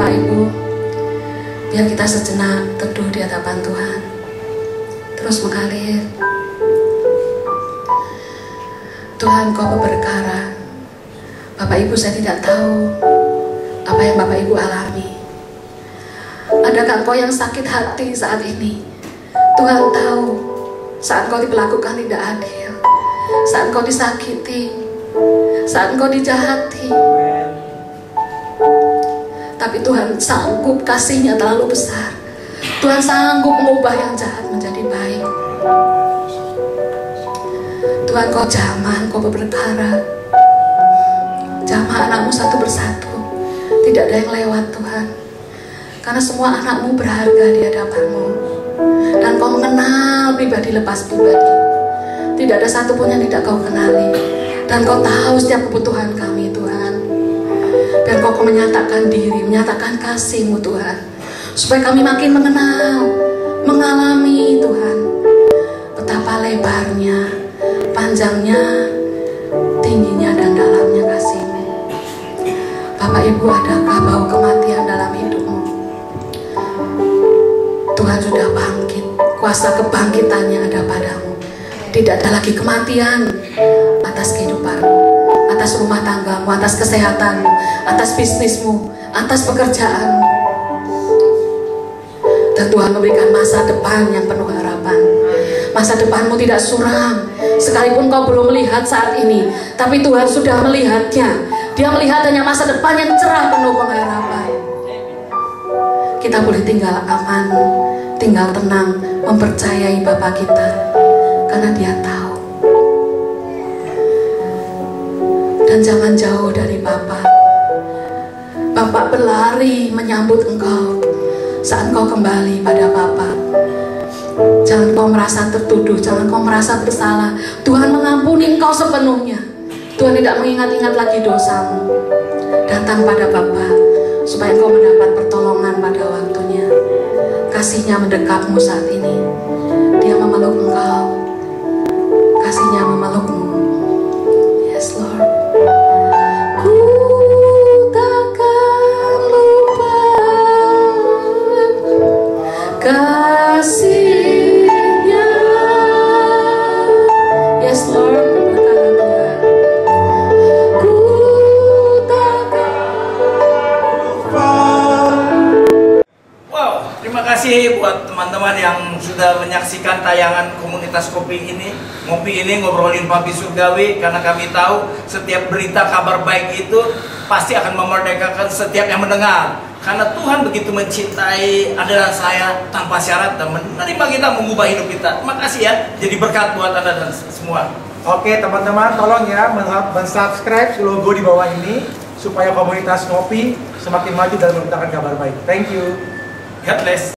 Bapak Ibu, biar kita sejenak teduh di hadapan Tuhan, terus mengalir. Tuhan, Kau berperkara. Bapak Ibu, saya tidak tahu apa yang Bapak Ibu alami. Adakah Engkau yang sakit hati saat ini? Tuhan tahu saat Engkau diperlakukan tidak adil, saat Engkau disakiti, saat Engkau dijahati. Tapi Tuhan sanggup, kasih-Nya terlalu besar. Tuhan sanggup mengubah yang jahat menjadi baik. Tuhan, Kau jamah, Kau berperkara. Jamah anak-Mu satu persatu. Tidak ada yang lewat, Tuhan. Karena semua anak-Mu berharga di hadapan-Mu. Dan Kau mengenal pribadi lepas pribadi. Tidak ada satupun yang tidak Kau kenali. Dan Kau tahu setiap kebutuhan kami, Tuhan. Dan Kau menyatakan diri, menyatakan kasih-Mu, Tuhan. Supaya kami makin mengenal, mengalami, Tuhan, betapa lebarnya, panjangnya, tingginya, dan dalamnya kasih-Mu. Bapak Ibu, adakah bau kematian dalam hidupmu? Tuhan sudah bangkit, kuasa kebangkitannya ada padamu. Tidak ada lagi kematian atas kehidupanmu, atas rumah tanggamu, atas kesehatanmu, atas bisnismu, atas pekerjaanmu. Dan Tuhan memberikan masa depan yang penuh harapan. Masa depanmu tidak suram, sekalipun kau belum melihat saat ini, tapi Tuhan sudah melihatnya. Dia melihat hanya masa depan yang cerah penuh pengharapan. Kita boleh tinggal aman, tinggal tenang, mempercayai Bapa kita, karena Dia tahu. Dan jangan jauh dari Bapa. Bapa berlari menyambut engkau saat engkau kembali pada Bapa. Jangan kau merasa tertuduh, jangan kau merasa bersalah. Tuhan mengampuni engkau sepenuhnya. Tuhan tidak mengingat-ingat lagi dosamu. Datang pada Bapa supaya engkau mendapat pertolongan pada waktunya. Kasih-Nya mendekapmu saat ini. Dia memeluk engkau. Kasih-Nya memelukmu. Yes, Lord. Ku takkan lupa kasih-Nya. Yes, Lord, berkata Tuhan. Ku takkan lupa. Wow, terima kasih buat teman-teman yang sudah menyaksikan tayangan komunitas kopi ini. Ngopi ini ngobrolin Papi Surgawi, karena kami tahu setiap berita kabar baik itu pasti akan memerdekakan setiap yang mendengar. Karena Tuhan begitu mencintai Anda dan saya tanpa syarat dan menerima kita, mengubah hidup kita. Terima kasih ya, jadi berkat buat Anda dan semua. Oke teman-teman, tolong ya men-subscribe logo di bawah ini supaya komunitas kopi semakin maju dalam memberitakan kabar baik. Thank you. God bless.